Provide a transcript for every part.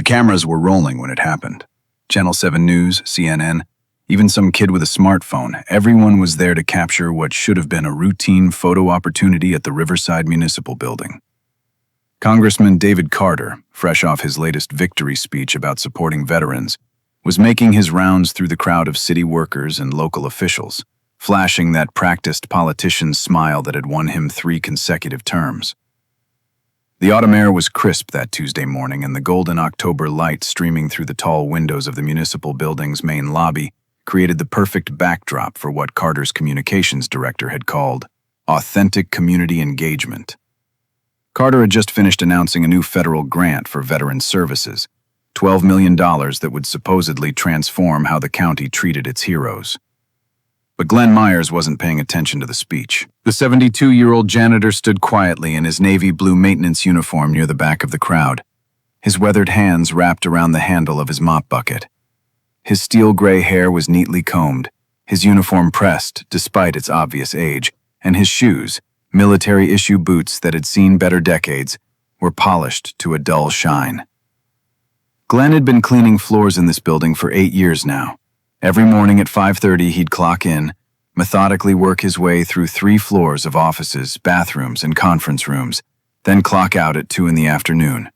cameras were rolling when it happened. Channel 7 News, CNN, even some kid with a smartphone, everyone was there to capture what should have been a routine photo opportunity at the Riverside Municipal Building. Congressman David Carter, fresh off his latest victory speech about supporting veterans, was making his rounds through the crowd of city workers and local officials, flashing that practiced politician's smile that had won him 3 consecutive terms. The autumn air was crisp that Tuesday morning, and the golden October light streaming through the tall windows of the municipal building's main lobby created the perfect backdrop for what Carter's communications director had called authentic community engagement. Carter had just finished announcing a new federal grant for veteran services, $12 million that would supposedly transform how the county treated its heroes. But Glenn Myers wasn't paying attention to the speech. The 72-year-old janitor stood quietly in his navy blue maintenance uniform near the back of the crowd, his weathered hands wrapped around the handle of his mop bucket. His steel-gray hair was neatly combed, his uniform pressed despite its obvious age, and his shoes, military-issue boots that had seen better decades, were polished to a dull shine. Glenn had been cleaning floors in this building for 8 years now. Every morning at 5:30 he'd clock in, methodically work his way through 3 floors of offices, bathrooms, and conference rooms, then clock out at 2 in the afternoon.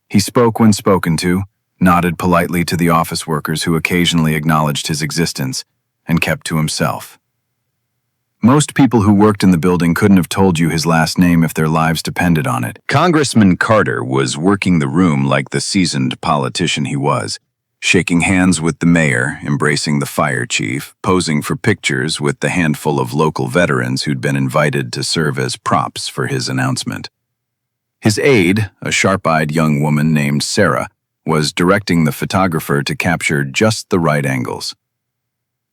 He spoke when spoken to, nodded politely to the office workers who occasionally acknowledged his existence, and kept to himself. Most people who worked in the building couldn't have told you his last name if their lives depended on it. Congressman Carter was working the room like the seasoned politician he was, shaking hands with the mayor, embracing the fire chief, posing for pictures with the handful of local veterans who'd been invited to serve as props for his announcement. His aide, a sharp-eyed young woman named Sarah, was directing the photographer to capture just the right angles.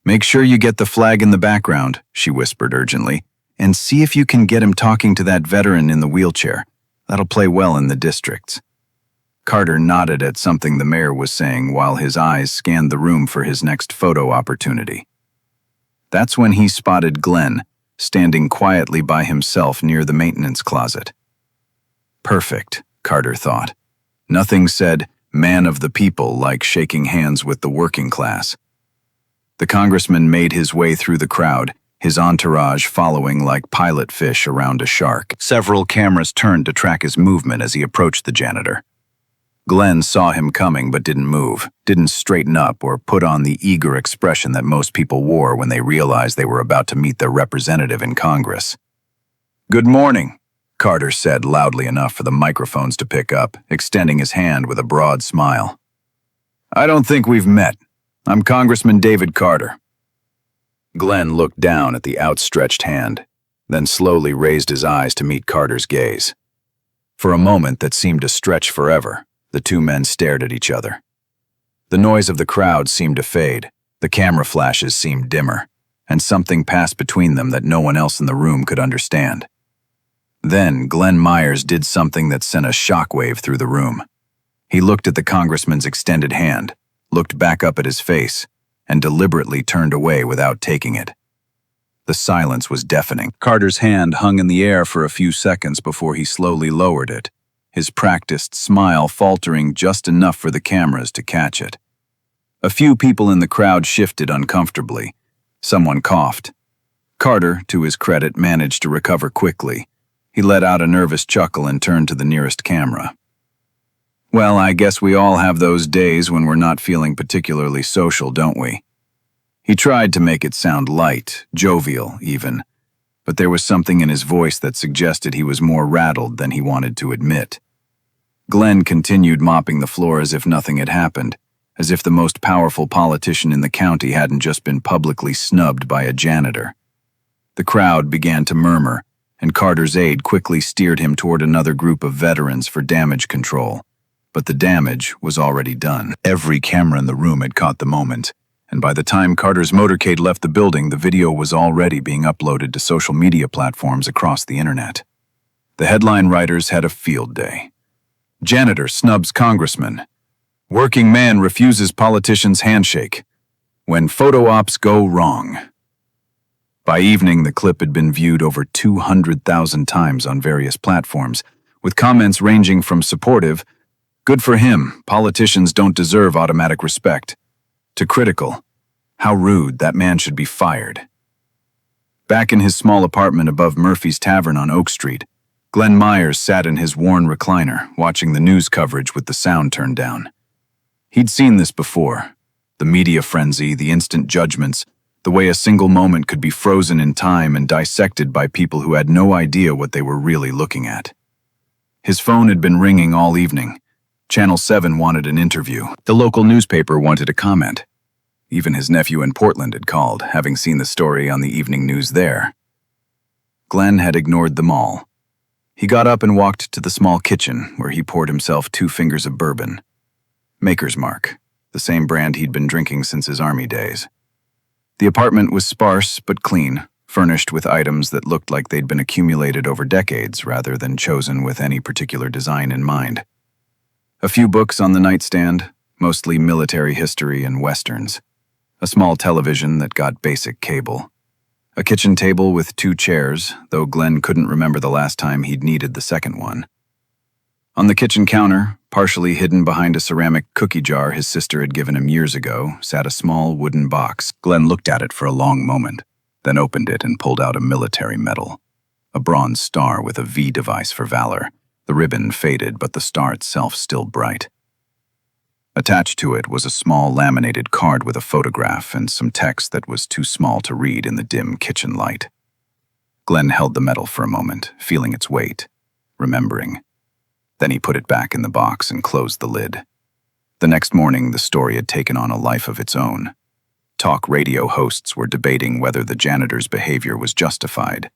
"Make sure you get the flag in the background," she whispered urgently, "and see if you can get him talking to that veteran in the wheelchair. That'll play well in the districts." Carter nodded at something the mayor was saying while his eyes scanned the room for his next photo opportunity. That's when he spotted Glenn, standing quietly by himself near the maintenance closet. Perfect, Carter thought. Nothing said, man of the people, like shaking hands with the working class. The congressman made his way through the crowd, his entourage following like pilot fish around a shark. Several cameras turned to track his movement as he approached the janitor. Glenn saw him coming but didn't move, didn't straighten up or put on the eager expression that most people wore when they realized they were about to meet their representative in Congress. "Good morning," Carter said loudly enough for the microphones to pick up, extending his hand with a broad smile. "I don't think we've met. I'm Congressman David Carter." Glenn looked down at the outstretched hand, then slowly raised his eyes to meet Carter's gaze. For a moment that seemed to stretch forever, the two men stared at each other. The noise of the crowd seemed to fade, the camera flashes seemed dimmer, and something passed between them that no one else in the room could understand. Then Glenn Myers did something that sent a shockwave through the room. He looked at the congressman's extended hand, looked back up at his face, and deliberately turned away without taking it. The silence was deafening. Carter's hand hung in the air for a few seconds before he slowly lowered it, his practiced smile faltering just enough for the cameras to catch it. A few people in the crowd shifted uncomfortably. Someone coughed. Carter, to his credit, managed to recover quickly. He let out a nervous chuckle and turned to the nearest camera. "Well, I guess we all have those days when we're not feeling particularly social, don't we?" He tried to make it sound light, jovial even, but there was something in his voice that suggested he was more rattled than he wanted to admit. Glenn continued mopping the floor as if nothing had happened, as if the most powerful politician in the county hadn't just been publicly snubbed by a janitor. The crowd began to murmur, and Carter's aide quickly steered him toward another group of veterans for damage control. But the damage was already done. Every camera in the room had caught the moment, and by the time Carter's motorcade left the building, the video was already being uploaded to social media platforms across the internet. The headline writers had a field day. "Janitor snubs Congressman. Working man refuses politician's handshake. When photo ops go wrong." By evening, the clip had been viewed over 200,000 times on various platforms, with comments ranging from supportive, Good for him. Politicians don't deserve automatic respect. To critical, how rude, that man should be fired. Back in his small apartment above Murphy's Tavern on Oak Street, Glenn Myers sat in his worn recliner, watching the news coverage with the sound turned down. He'd seen this before. The media frenzy, the instant judgments, the way a single moment could be frozen in time and dissected by people who had no idea what they were really looking at. His phone had been ringing all evening. Channel 7 wanted an interview. The local newspaper wanted a comment. Even his nephew in Portland had called, having seen the story on the evening news there. Glenn had ignored them all. He got up and walked to the small kitchen, where he poured himself 2 fingers of bourbon. Maker's Mark, the same brand he'd been drinking since his Army days. The apartment was sparse but clean, furnished with items that looked like they'd been accumulated over decades rather than chosen with any particular design in mind. A few books on the nightstand, mostly military history and westerns. A small television that got basic cable. A kitchen table with 2 chairs, though Glenn couldn't remember the last time he'd needed the second one. On the kitchen counter, partially hidden behind a ceramic cookie jar his sister had given him years ago, sat a small wooden box. Glenn looked at it for a long moment, then opened it and pulled out a military medal. A bronze star with a V device for valor. The ribbon faded, but the star itself still bright. Attached to it was a small laminated card with a photograph and some text that was too small to read in the dim kitchen light. Glenn held the medal for a moment, feeling its weight, remembering. Then he put it back in the box and closed the lid. The next morning, the story had taken on a life of its own. Talk radio hosts were debating whether the janitor's behavior was justified.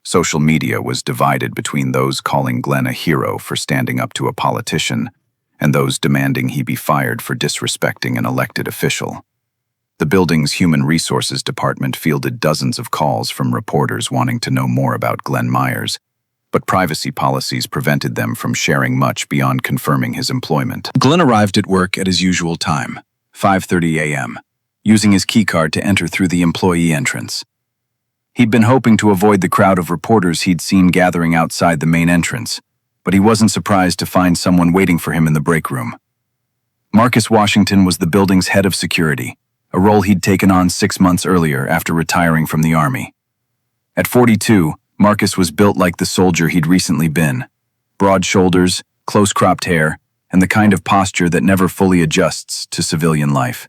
Social media was divided between those calling Glenn a hero for standing up to a politician and those demanding he be fired for disrespecting an elected official. The building's Human Resources Department fielded dozens of calls from reporters wanting to know more about Glenn Myers, but privacy policies prevented them from sharing much beyond confirming his employment. Glenn arrived at work at his usual time, 5:30 a.m., using his keycard to enter through the employee entrance. He'd been hoping to avoid the crowd of reporters he'd seen gathering outside the main entrance, but he wasn't surprised to find someone waiting for him in the break room. Marcus Washington was the building's head of security, a role he'd taken on 6 months earlier after retiring from the Army. At 42, Marcus was built like the soldier he'd recently been. Broad shoulders, close-cropped hair, and the kind of posture that never fully adjusts to civilian life.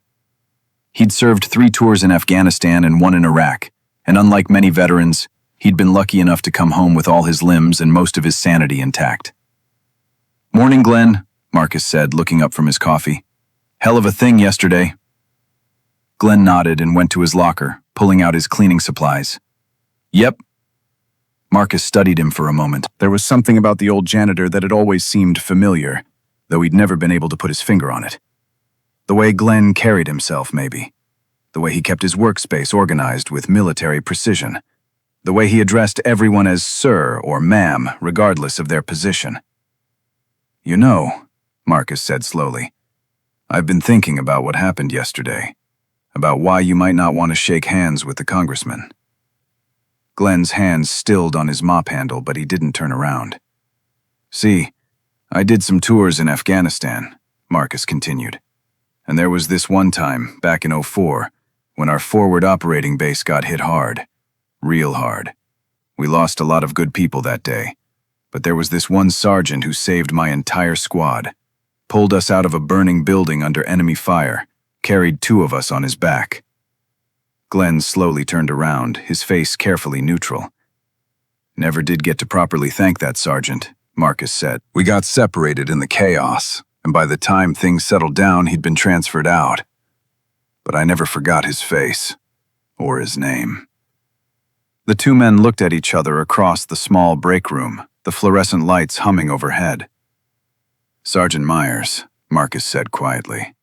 He'd served 3 tours in Afghanistan and 1 in Iraq, and unlike many veterans, he'd been lucky enough to come home with all his limbs and most of his sanity intact. "Morning, Glenn," Marcus said, looking up from his coffee. "Hell of a thing yesterday." Glenn nodded and went to his locker, pulling out his cleaning supplies. "Yep." Marcus studied him for a moment. There was something about the old janitor that had always seemed familiar, though he'd never been able to put his finger on it. The way Glenn carried himself, maybe. The way he kept his workspace organized with military precision. The way he addressed everyone as sir or ma'am, regardless of their position. "You know," Marcus said slowly, "I've been thinking about what happened yesterday, about why you might not want to shake hands with the Congressman." Glenn's hands stilled on his mop handle, but he didn't turn around. "See, I did some tours in Afghanistan," Marcus continued. "And there was this one time, back in '04, when our forward operating base got hit hard. Real hard. We lost a lot of good people that day, but there was this one sergeant who saved my entire squad, pulled us out of a burning building under enemy fire, carried 2 of us on his back." Glenn slowly turned around, his face carefully neutral. "Never did get to properly thank that sergeant," Marcus said. "We got separated in the chaos, and by the time things settled down, he'd been transferred out. But I never forgot his face, or his name." The 2 men looked at each other across the small break room, the fluorescent lights humming overhead. "Sergeant Myers," Marcus said quietly.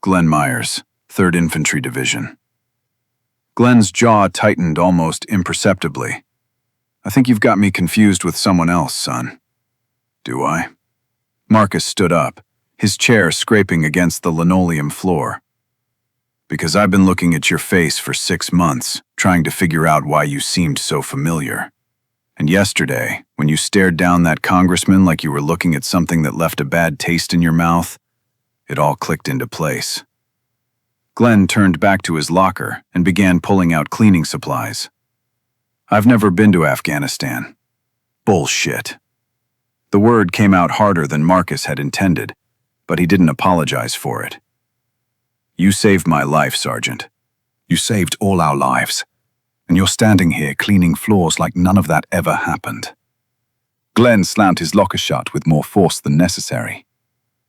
"Glenn Myers, 3rd Infantry Division." Glenn's jaw tightened almost imperceptibly. "I think you've got me confused with someone else, son." "Do I?" Marcus stood up, his chair scraping against the linoleum floor. "Because I've been looking at your face for 6 months, trying to figure out why you seemed so familiar. And yesterday, when you stared down that congressman like you were looking at something that left a bad taste in your mouth, it all clicked into place. Glenn turned back to his locker and began pulling out cleaning supplies. "I've never been to Afghanistan." Bullshit. The word came out harder than Marcus had intended, but he didn't apologize for it. "You saved my life, Sergeant. You saved all our lives. And you're standing here cleaning floors like none of that ever happened." Glenn slammed his locker shut with more force than necessary.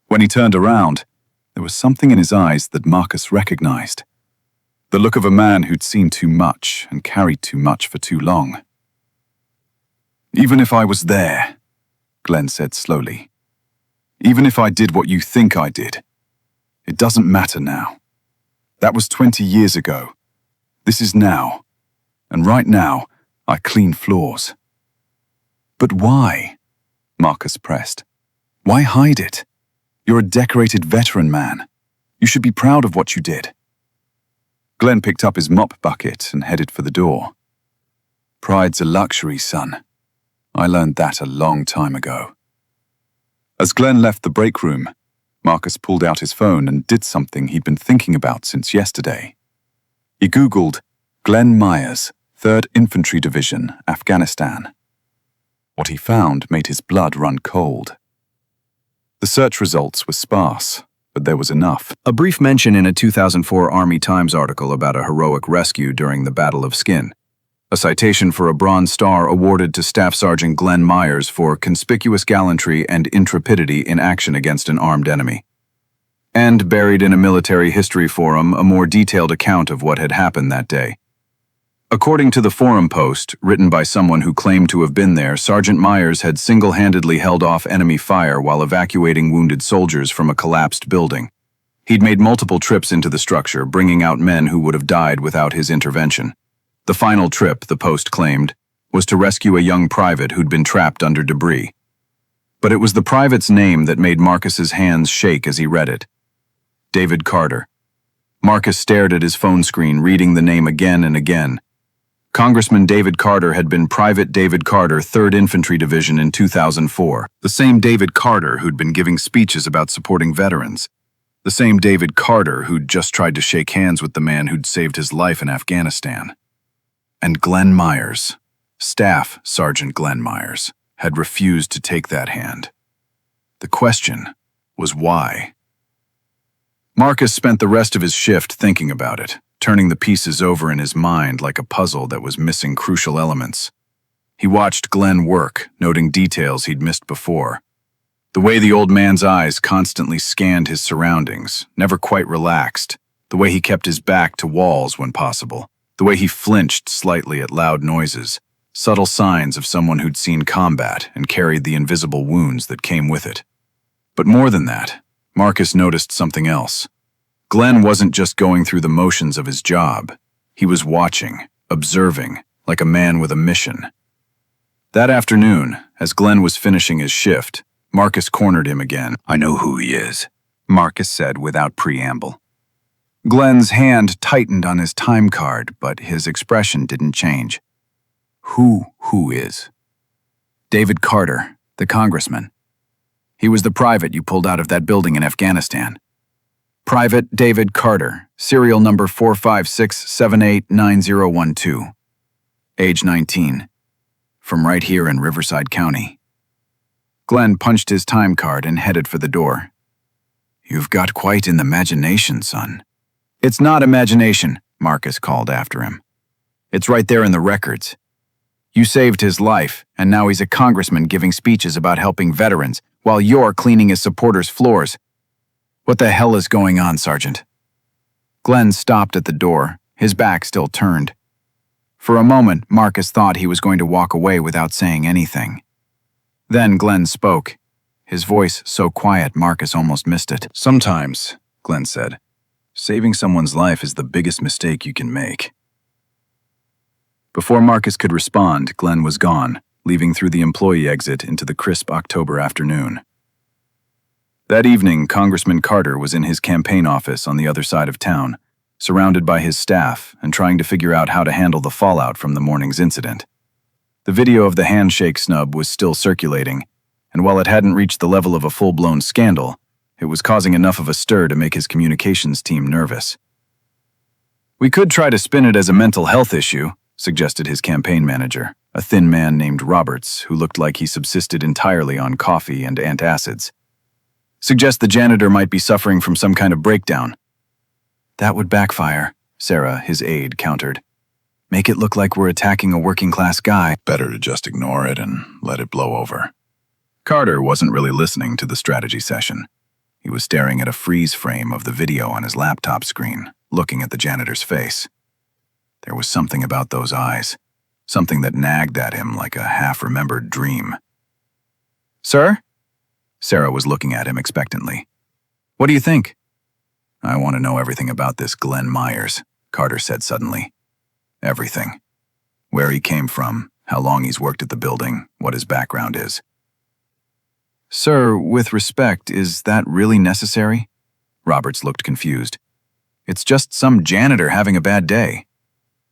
When he turned around, there was something in his eyes that Marcus recognized. The look of a man who'd seen too much and carried too much for too long. "Even if I was there," Glenn said slowly, "even if I did what you think I did, it doesn't matter now. That was 20 years ago. This is now. And right now, I clean floors." "But why?" Marcus pressed. "Why hide it? You're a decorated veteran man. You should be proud of what you did." Glenn picked up his mop bucket and headed for the door. "Pride's a luxury, son. I learned that a long time ago." As Glenn left the break room, Marcus pulled out his phone and did something he'd been thinking about since yesterday. He Googled Glenn Myers, 3rd Infantry Division, Afghanistan. What he found made his blood run cold. The search results were sparse, but there was enough. A brief mention in a 2004 Army Times article about a heroic rescue during the Battle of Skin. A citation for a Bronze Star awarded to Staff Sergeant Glenn Myers for conspicuous gallantry and intrepidity in action against an armed enemy. And buried in a military history forum, a more detailed account of what had happened that day. According to the forum post, written by someone who claimed to have been there, Sergeant Myers had single-handedly held off enemy fire while evacuating wounded soldiers from a collapsed building. He'd made multiple trips into the structure, bringing out men who would have died without his intervention. The final trip, the post claimed, was to rescue a young private who'd been trapped under debris. But it was the private's name that made Marcus's hands shake as he read it. David Carter. Marcus stared at his phone screen, reading the name again and again. Congressman David Carter had been Private David Carter, 3rd Infantry Division in 2004. The same David Carter who'd been giving speeches about supporting veterans. The same David Carter who'd just tried to shake hands with the man who'd saved his life in Afghanistan. And Glenn Myers, Staff Sergeant Glenn Myers, had refused to take that hand. The question was why? Marcus spent the rest of his shift thinking about it, turning the pieces over in his mind like a puzzle that was missing crucial elements. He watched Glenn work, noting details he'd missed before. The way the old man's eyes constantly scanned his surroundings, never quite relaxed, the way he kept his back to walls when possible, the way he flinched slightly at loud noises, subtle signs of someone who'd seen combat and carried the invisible wounds that came with it. But more than that, Marcus noticed something else. Glenn wasn't just going through the motions of his job. He was watching, observing, like a man with a mission. That afternoon, as Glenn was finishing his shift, Marcus cornered him again. "I know who he is," Marcus said without preamble. Glenn's hand tightened on his time card, but his expression didn't change. Who is?" "David Carter, the congressman. He was the private you pulled out of that building in Afghanistan. Private David Carter, serial number 456789012. Age 19. From right here in Riverside County." Glenn punched his time card and headed for the door. "You've got quite an imagination, son." "It's not imagination," Marcus called after him. "It's right there in the records. You saved his life, and now he's a congressman giving speeches about helping veterans, while you're cleaning his supporters' floors. What the hell is going on, Sergeant?" Glenn stopped at the door, his back still turned. For a moment, Marcus thought he was going to walk away without saying anything. Then Glenn spoke, his voice so quiet Marcus almost missed it. "Sometimes," Glenn said, "saving someone's life is the biggest mistake you can make." Before Marcus could respond, Glenn was gone, leaving through the employee exit into the crisp October afternoon. That evening, Congressman Carter was in his campaign office on the other side of town, surrounded by his staff and trying to figure out how to handle the fallout from the morning's incident. The video of the handshake snub was still circulating, and while it hadn't reached the level of a full-blown scandal, it was causing enough of a stir to make his communications team nervous. "We could try to spin it as a mental health issue," suggested his campaign manager, a thin man named Roberts who looked like he subsisted entirely on coffee and antacids. "Suggest the janitor might be suffering from some kind of breakdown." "That would backfire," Sarah, his aide, countered. "Make it look like we're attacking a working-class guy." Better to just ignore it and let it blow over. Carter wasn't really listening to the strategy session. He was staring at a freeze frame of the video on his laptop screen, looking at the janitor's face. There was something about those eyes, something that nagged at him like a half-remembered dream. "Sir?" Sarah was looking at him expectantly. "What do you think?" "I want to know everything about this Glenn Myers," Carter said suddenly. "Everything. Where he came from, how long he's worked at the building, what his background is." "Sir, with respect, is that really necessary?" Roberts looked confused. "It's just some janitor having a bad day."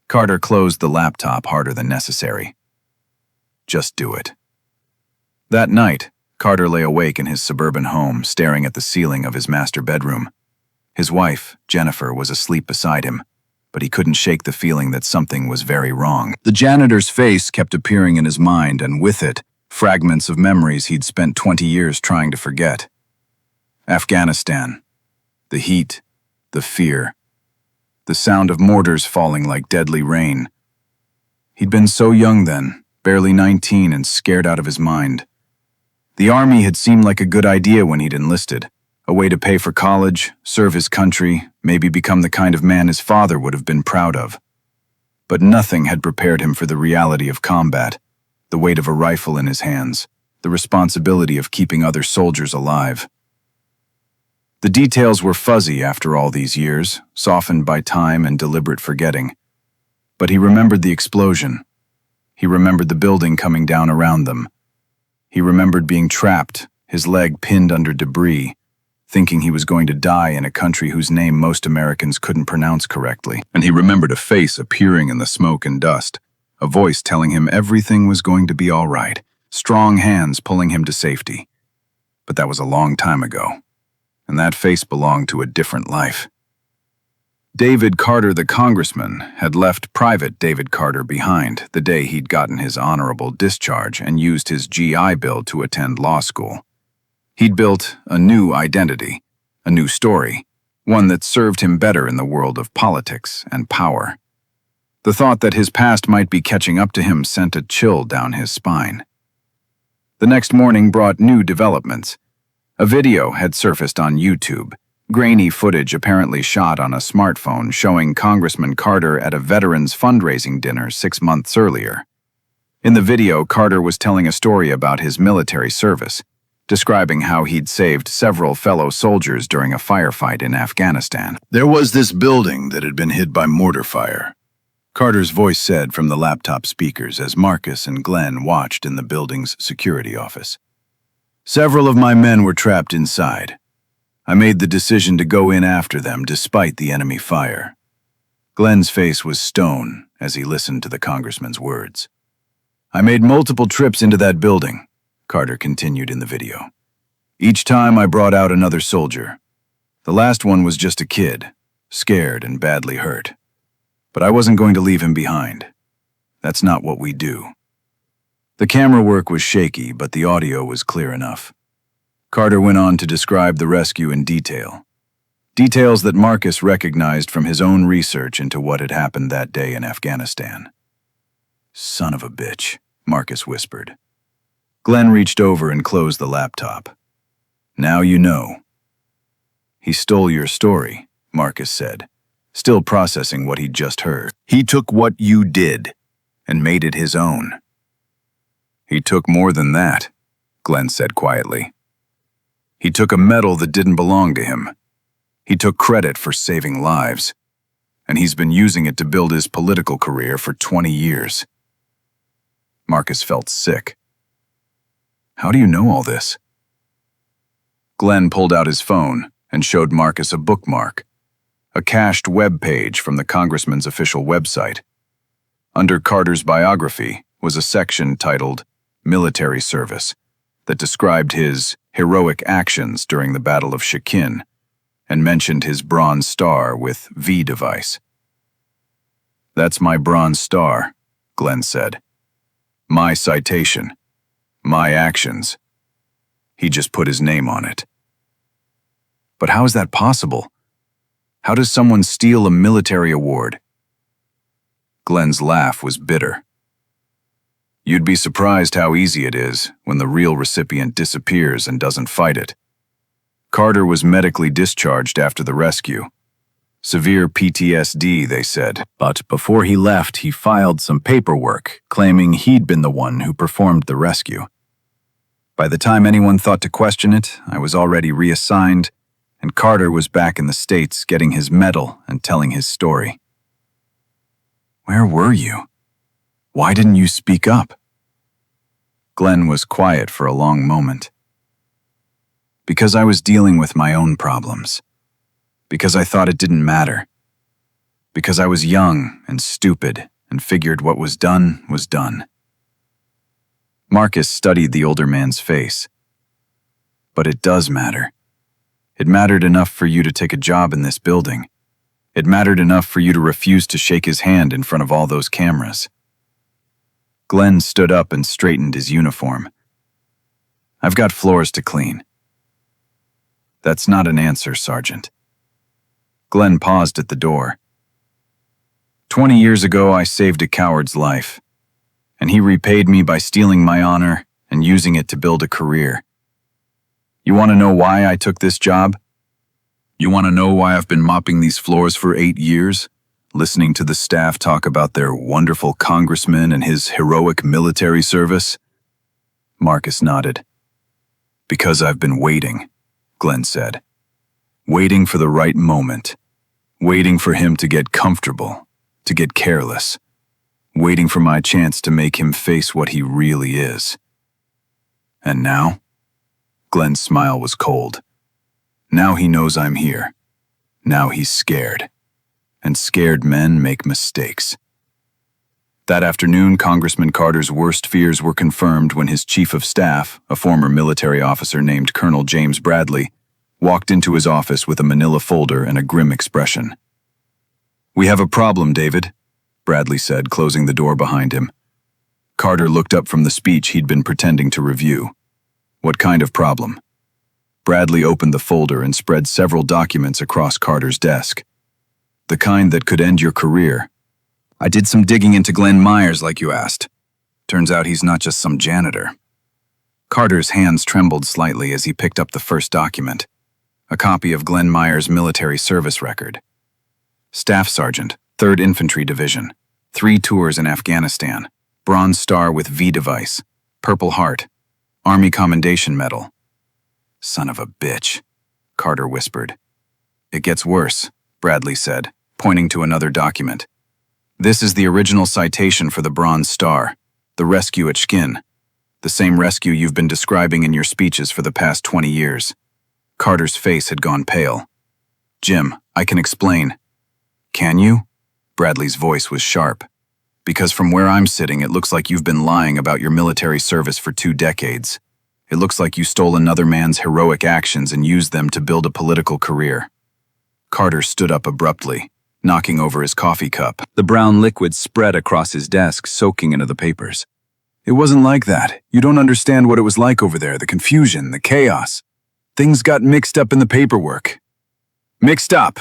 Carter closed the laptop harder than necessary. "Just do it." That night, Carter lay awake in his suburban home, staring at the ceiling of his master bedroom. His wife, Jennifer, was asleep beside him, but he couldn't shake the feeling that something was very wrong. The janitor's face kept appearing in his mind, and with it, fragments of memories he'd spent 20 years trying to forget. Afghanistan. The heat, the fear, the sound of mortars falling like deadly rain. He'd been so young then, barely 19 and scared out of his mind. The army had seemed like a good idea when he'd enlisted, a way to pay for college, serve his country, maybe become the kind of man his father would have been proud of. But nothing had prepared him for the reality of combat, the weight of a rifle in his hands, the responsibility of keeping other soldiers alive. The details were fuzzy after all these years, softened by time and deliberate forgetting. But he remembered the explosion. He remembered the building coming down around them. He remembered being trapped, his leg pinned under debris, thinking he was going to die in a country whose name most Americans couldn't pronounce correctly. And he remembered a face appearing in the smoke and dust, a voice telling him everything was going to be all right, strong hands pulling him to safety. But that was a long time ago, and that face belonged to a different life. David Carter, the congressman, had left Private David Carter behind the day he'd gotten his honorable discharge and used his GI Bill to attend law school. He'd built a new identity, a new story, one that served him better in the world of politics and power. The thought that his past might be catching up to him sent a chill down his spine. The next morning brought new developments. A video had surfaced on YouTube, grainy footage apparently shot on a smartphone showing Congressman Carter at a veterans fundraising dinner 6 months earlier. In the video, Carter was telling a story about his military service, describing how he'd saved several fellow soldiers during a firefight in Afghanistan. "There was this building that had been hit by mortar fire," Carter's voice said from the laptop speakers as Marcus and Glenn watched in the building's security office. "Several of my men were trapped inside. I made the decision to go in after them despite the enemy fire." Glenn's face was stone as he listened to the congressman's words. "I made multiple trips into that building," Carter continued in the video. "Each time I brought out another soldier. The last one was just a kid, scared and badly hurt. But I wasn't going to leave him behind. That's not what we do." The camera work was shaky, but the audio was clear enough. Carter went on to describe the rescue in detail. Details that Marcus recognized from his own research into what had happened that day in Afghanistan. "Son of a bitch," Marcus whispered. Glenn reached over and closed the laptop. "Now you know." "He stole your story," Marcus said, still processing what he'd just heard. "He took what you did and made it his own." "He took more than that," Glenn said quietly. "He took a medal that didn't belong to him. He took credit for saving lives, and he's been using it to build his political career for 20 years. Marcus felt sick. "How do you know all this?" Glenn pulled out his phone and showed Marcus a bookmark, a cached web page from the congressman's official website. Under Carter's biography was a section titled Military Service that described his heroic actions during the Battle of Shikin and mentioned his Bronze Star with V device. "That's my Bronze Star," Glenn said. "My citation. My actions." He just put his name on it. But how is that possible? How does someone steal a military award? Glenn's laugh was bitter. You'd be surprised how easy it is when the real recipient disappears and doesn't fight it. Carter was medically discharged after the rescue. Severe PTSD, they said, but before he left, he filed some paperwork claiming he'd been the one who performed the rescue. By the time anyone thought to question it, I was already reassigned, and Carter was back in the States getting his medal and telling his story. Where were you? Why didn't you speak up? Glenn was quiet for a long moment. Because I was dealing with my own problems. Because I thought it didn't matter. Because I was young and stupid and figured what was done was done. Marcus studied the older man's face. But it does matter. It mattered enough for you to take a job in this building. It mattered enough for you to refuse to shake his hand in front of all those cameras. Glenn stood up and straightened his uniform. I've got floors to clean. That's not an answer, Sergeant. Glenn paused at the door. 20 years ago, I saved a coward's life, and he repaid me by stealing my honor and using it to build a career. You want to know why I took this job? You want to know why I've been mopping these floors for 8 years, listening to the staff talk about their wonderful congressman and his heroic military service? Marcus nodded. Because I've been waiting, Glenn said. Waiting for the right moment. Waiting for him to get comfortable, to get careless. Waiting for my chance to make him face what he really is. And now? Glenn's smile was cold. Now he knows I'm here. Now he's scared. And scared men make mistakes. That afternoon, Congressman Carter's worst fears were confirmed when his chief of staff, a former military officer named Colonel James Bradley, walked into his office with a manila folder and a grim expression. "We have a problem, David," Bradley said, closing the door behind him. Carter looked up from the speech he'd been pretending to review. "What kind of problem?" Bradley opened the folder and spread several documents across Carter's desk. "The kind that could end your career. I did some digging into Glenn Myers like you asked. Turns out he's not just some janitor." Carter's hands trembled slightly as he picked up the first document, a copy of Glenn Myers' military service record. Staff Sergeant, 3rd Infantry Division, 3 tours in Afghanistan, Bronze Star with V device, Purple Heart, Army Commendation Medal. "Son of a bitch," Carter whispered. "It gets worse," Bradley said, pointing to another document. "This is the original citation for the Bronze Star, the rescue at Shkin, the same rescue you've been describing in your speeches for the past 20 years. Carter's face had gone pale. "Jim, I can explain." "Can you?" Bradley's voice was sharp. "Because from where I'm sitting, it looks like you've been lying about your military service for 2 decades. It looks like you stole another man's heroic actions and used them to build a political career." Carter stood up abruptly, knocking over his coffee cup. The brown liquid spread across his desk, soaking into the papers. "It wasn't like that. You don't understand what it was like over there, the confusion, the chaos. Things got mixed up in the paperwork." "Mixed up?"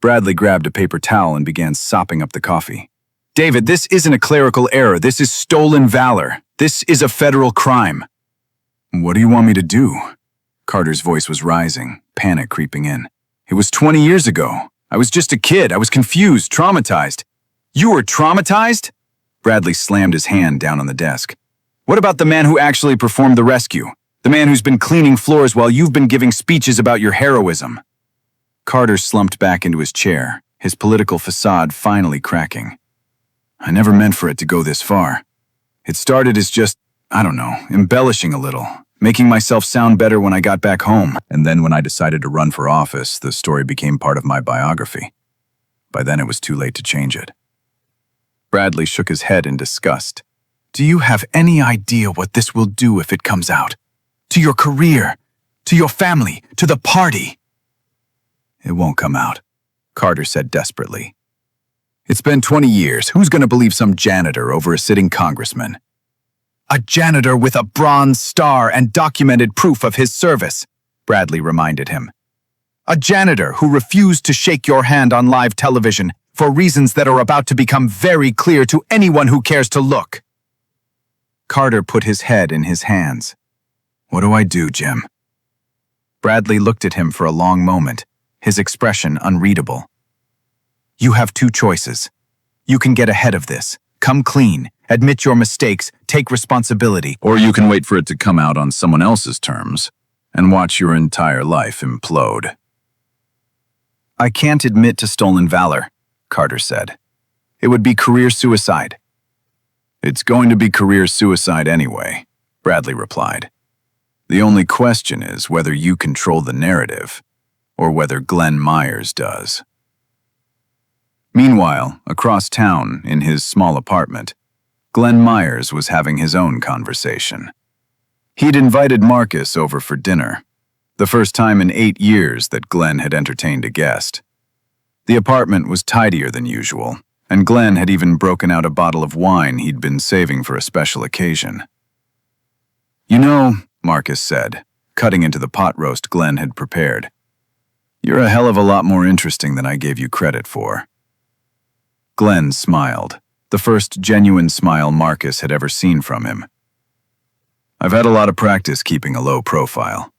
Bradley grabbed a paper towel and began sopping up the coffee. "David, this isn't a clerical error. This is stolen valor. This is a federal crime." "What do you want me to do?" Carter's voice was rising, panic creeping in. "It was 20 years ago. I was just a kid. I was confused, traumatized." "You were traumatized?" Bradley slammed his hand down on the desk. "What about the man who actually performed the rescue? The man who's been cleaning floors while you've been giving speeches about your heroism?" Carter slumped back into his chair, his political facade finally cracking. "I never meant for it to go this far. It started as just, I don't know, embellishing a little, making myself sound better when I got back home. And then when I decided to run for office, the story became part of my biography. By then it was too late to change it." Bradley shook his head in disgust. Do you have any idea what this will do if it comes out? To your career, to your family, to the party? It won't come out, Carter said desperately. It's been 20 years. Who's going to believe some janitor over a sitting congressman? A janitor with a bronze star and documented proof of his service, Bradley reminded him. A janitor who refused to shake your hand on live television for reasons that are about to become very clear to anyone who cares to look. Carter put his head in his hands. What do I do, Jim? Bradley looked at him for a long moment, his expression unreadable. You have two choices. You can get ahead of this, come clean, admit your mistakes, take responsibility. Or you can wait for it to come out on someone else's terms and watch your entire life implode. I can't admit to stolen valor, Carter said. It would be career suicide. It's going to be career suicide anyway, Bradley replied. The only question is whether you control the narrative or whether Glenn Myers does. Meanwhile, across town, in his small apartment, Glenn Myers was having his own conversation. He'd invited Marcus over for dinner, the first time in 8 years that Glenn had entertained a guest. The apartment was tidier than usual, and Glenn had even broken out a bottle of wine he'd been saving for a special occasion. You know, Marcus said, cutting into the pot roast Glenn had prepared, you're a hell of a lot more interesting than I gave you credit for. Glenn smiled, the first genuine smile Marcus had ever seen from him. I've had a lot of practice keeping a low profile.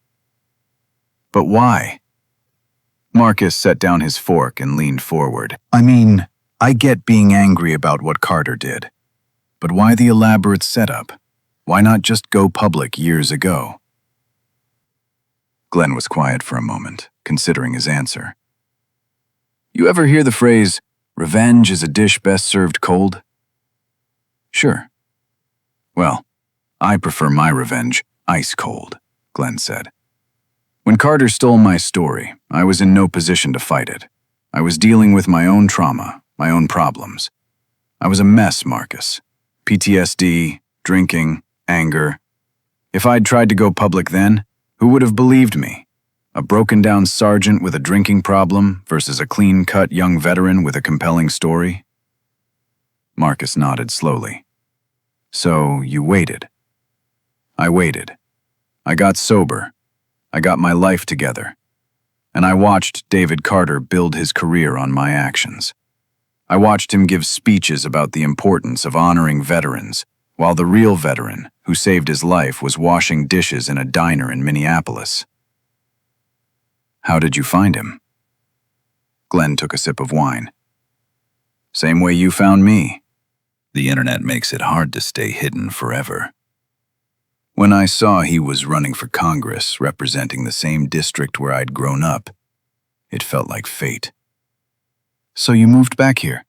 But why? Marcus set down his fork and leaned forward. I mean, I get being angry about what Carter did. But why the elaborate setup? Why not just go public years ago? Glenn was quiet for a moment, considering his answer. You ever hear the phrase, revenge is a dish best served cold? Sure. Well, I prefer my revenge ice cold, Glenn said. When Carter stole my story, I was in no position to fight it. I was dealing with my own trauma, my own problems. I was a mess, Marcus. PTSD, drinking, anger. If I'd tried to go public then, who would have believed me? A broken-down sergeant with a drinking problem versus a clean-cut young veteran with a compelling story? Marcus nodded slowly. So you waited. I waited. I got sober. I got my life together. And I watched David Carter build his career on my actions. I watched him give speeches about the importance of honoring veterans, while the real veteran, who saved his life, was washing dishes in a diner in Minneapolis. How did you find him? Glenn took a sip of wine. Same way you found me. The internet makes it hard to stay hidden forever. When I saw he was running for Congress, representing the same district where I'd grown up, it felt like fate. So you moved back here?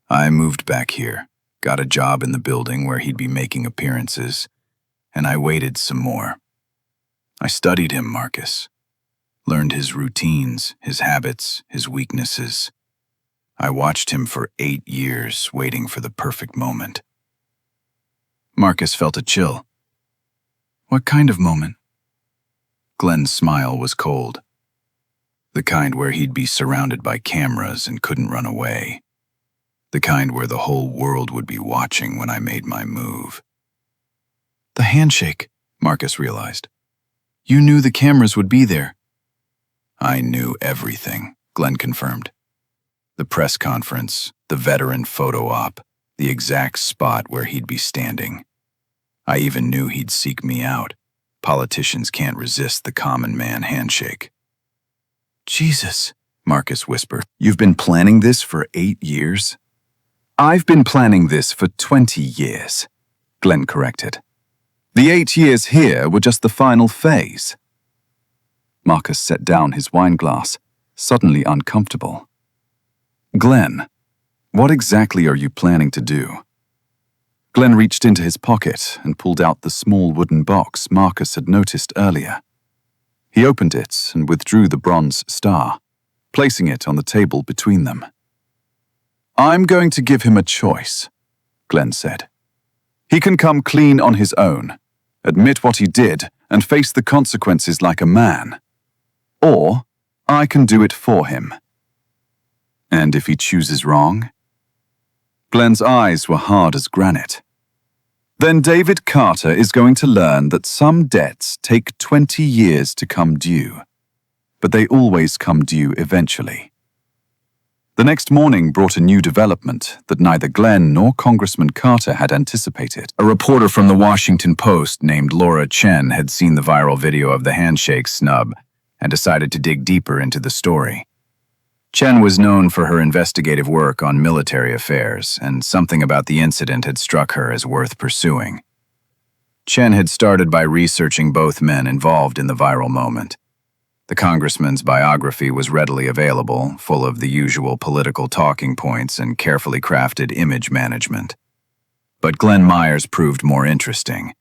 I moved back here, got a job in the building where he'd be making appearances, and I waited some more. I studied him, Marcus. Learned his routines, his habits, his weaknesses. I watched him for 8 years, waiting for the perfect moment. Marcus felt a chill. What kind of moment? Glenn's smile was cold. The kind where he'd be surrounded by cameras and couldn't run away. The kind where the whole world would be watching when I made my move. The handshake, Marcus realized. You knew the cameras would be there. I knew everything, Glenn confirmed. The press conference, the veteran photo op, the exact spot where he'd be standing. I even knew he'd seek me out. Politicians can't resist the common man handshake. Jesus, Marcus whispered. You've been planning this for 8 years? I've been planning this for 20 years, Glenn corrected. The 8 years here were just the final phase. Marcus set down his wine glass, suddenly uncomfortable. Glenn, what exactly are you planning to do? Glenn reached into his pocket and pulled out the small wooden box Marcus had noticed earlier. He opened it and withdrew the bronze star, placing it on the table between them. I'm going to give him a choice, Glenn said. He can come clean on his own, admit what he did, and face the consequences like a man. Or I can do it for him. And if he chooses wrong? Glenn's eyes were hard as granite. Then David Carter is going to learn that some debts take 20 years to come due, but they always come due eventually. The next morning brought a new development that neither Glenn nor Congressman Carter had anticipated. A reporter from the Washington Post named Laura Chen had seen the viral video of the handshake snub and decided to dig deeper into the story. Chen was known for her investigative work on military affairs, and something about the incident had struck her as worth pursuing. Chen had started by researching both men involved in the viral moment. The congressman's biography was readily available, full of the usual political talking points and carefully crafted image management. But Glenn Myers proved more interesting,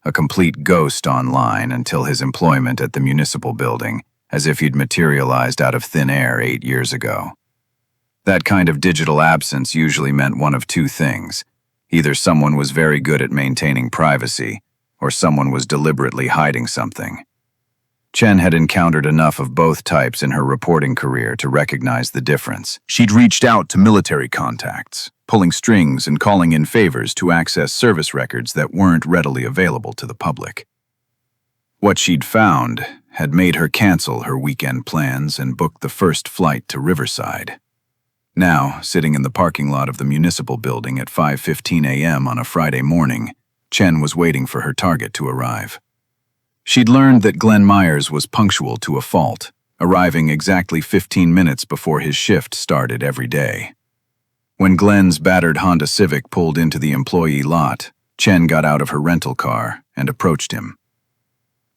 a complete ghost online until his employment at the municipal building, as if he'd materialized out of thin air 8 years ago. That kind of digital absence usually meant one of two things. Either someone was very good at maintaining privacy, or someone was deliberately hiding something. Chen had encountered enough of both types in her reporting career to recognize the difference. She'd reached out to military contacts, pulling strings and calling in favors to access service records that weren't readily available to the public. What she'd found had made her cancel her weekend plans and book the first flight to Riverside. Now, sitting in the parking lot of the municipal building at 5:15 a.m. on a Friday morning, Chen was waiting for her target to arrive. She'd learned that Glenn Myers was punctual to a fault, arriving exactly 15 minutes before his shift started every day. When Glenn's battered Honda Civic pulled into the employee lot, Chen got out of her rental car and approached him.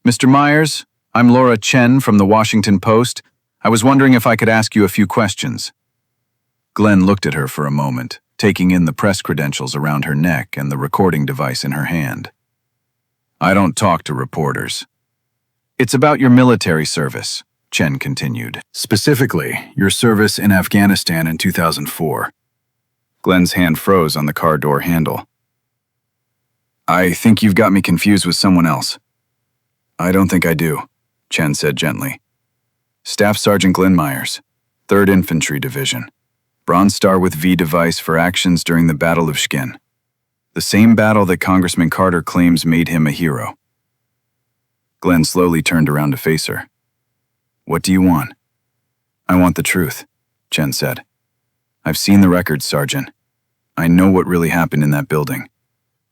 "Mr. Myers, I'm Laura Chen from the Washington Post. I was wondering if I could ask you a few questions." Glenn looked at her for a moment, taking in the press credentials around her neck and the recording device in her hand. "I don't talk to reporters." "It's about your military service," Chen continued. "Specifically, your service in Afghanistan in 2004. Glenn's hand froze on the car door handle. "I think you've got me confused with someone else." "I don't think I do," Chen said gently. "Staff Sergeant Glenn Myers, 3rd Infantry Division. Bronze Star with V device for actions during the Battle of Shkin. The same battle that Congressman Carter claims made him a hero." Glenn slowly turned around to face her. "What do you want?" "I want the truth," Chen said. "I've seen the records, Sergeant. I know what really happened in that building.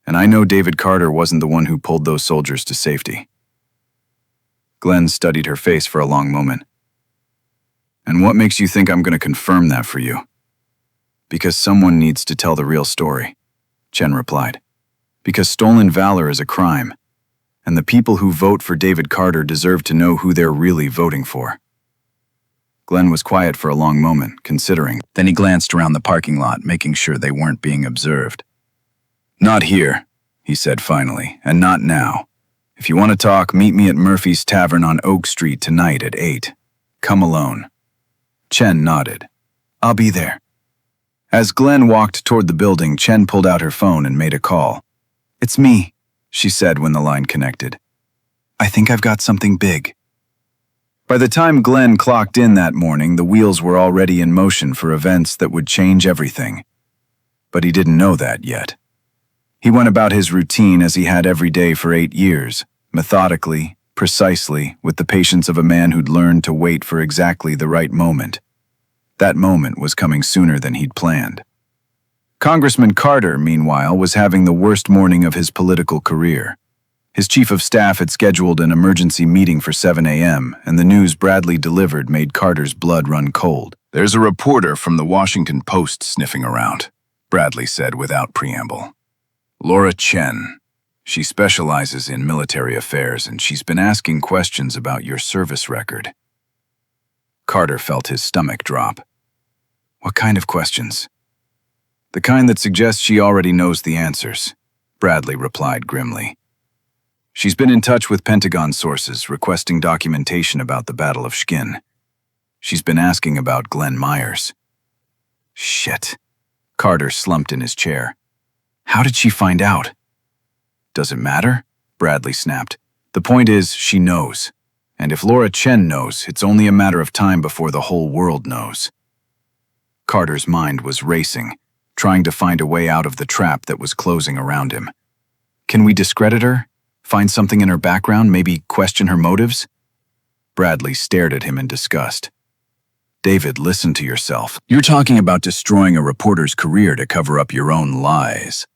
And I know David Carter wasn't the one who pulled those soldiers to safety." Glenn studied her face for a long moment. "And what makes you think I'm going to confirm that for you?" "Because someone needs to tell the real story," Chen replied. "Because stolen valor is a crime, and the people who vote for David Carter deserve to know who they're really voting for." Glenn was quiet for a long moment, considering. Then he glanced around the parking lot, making sure they weren't being observed. "Not here," he said finally, "and not now. If you want to talk, meet me at Murphy's Tavern on Oak Street tonight at 8. Come alone." Chen nodded. "I'll be there." As Glenn walked toward the building, Chen pulled out her phone and made a call. "It's me," she said when the line connected. "I think I've got something big." By the time Glenn clocked in that morning, the wheels were already in motion for events that would change everything. But he didn't know that yet. He went about his routine as he had every day for 8 years, methodically, precisely, with the patience of a man who'd learned to wait for exactly the right moment. That moment was coming sooner than he'd planned. Congressman Carter, meanwhile, was having the worst morning of his political career. His chief of staff had scheduled an emergency meeting for 7 a.m., and the news Bradley delivered made Carter's blood run cold. "There's a reporter from the Washington Post sniffing around," Bradley said without preamble. "Laura Chen. She specializes in military affairs, and she's been asking questions about your service record." Carter felt his stomach drop. "What kind of questions?" "The kind that suggests she already knows the answers," Bradley replied grimly. "She's been in touch with Pentagon sources requesting documentation about the Battle of Shkin. She's been asking about Glenn Myers." "Shit." Carter slumped in his chair. "How did she find out?" Does it matter? Bradley snapped. The point is, she knows. And if Laura Chen knows, it's only a matter of time before the whole world knows. Carter's mind was racing, trying to find a way out of the trap that was closing around him. Can we discredit her? Find something in her background, maybe question her motives? Bradley stared at him in disgust. David, listen to yourself. You're talking about destroying a reporter's career to cover up your own lies.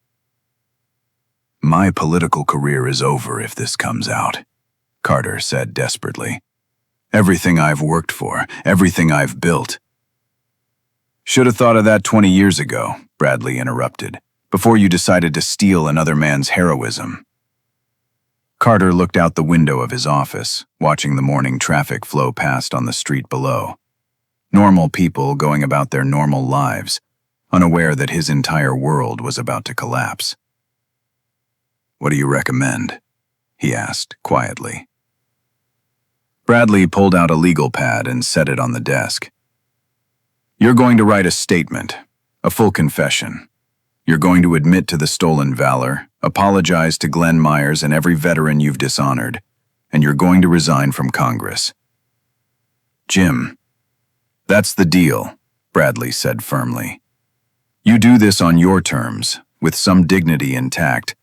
My political career is over if this comes out, Carter said desperately. Everything I've worked for, everything I've built. Should have thought of that 20 years ago, Bradley interrupted, before you decided to steal another man's heroism. Carter looked out the window of his office, watching the morning traffic flow past on the street below. Normal people going about their normal lives, unaware that his entire world was about to collapse. What do you recommend? He asked quietly. Bradley pulled out a legal pad and set it on the desk. You're going to write a statement, a full confession. You're going to admit to the stolen valor, apologize to Glenn Myers and every veteran you've dishonored, and you're going to resign from Congress. Jim, that's the deal, Bradley said firmly. You do this on your terms, with some dignity intact,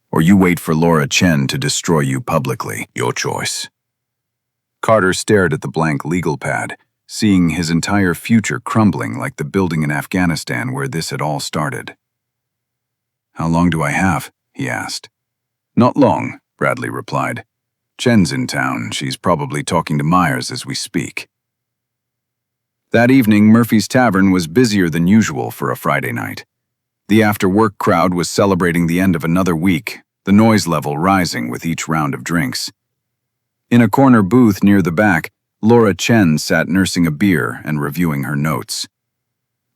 or you wait for Laura Chen to destroy you publicly. Your choice. Carter stared at the blank legal pad, seeing his entire future crumbling like the building in Afghanistan where this had all started. How long do I have? He asked. Not long, Bradley replied. Chen's in town. She's probably talking to Myers as we speak. That evening, Murphy's Tavern was busier than usual for a Friday night. The after-work crowd was celebrating the end of another week, the noise level rising with each round of drinks. In a corner booth near the back, Laura Chen sat nursing a beer and reviewing her notes.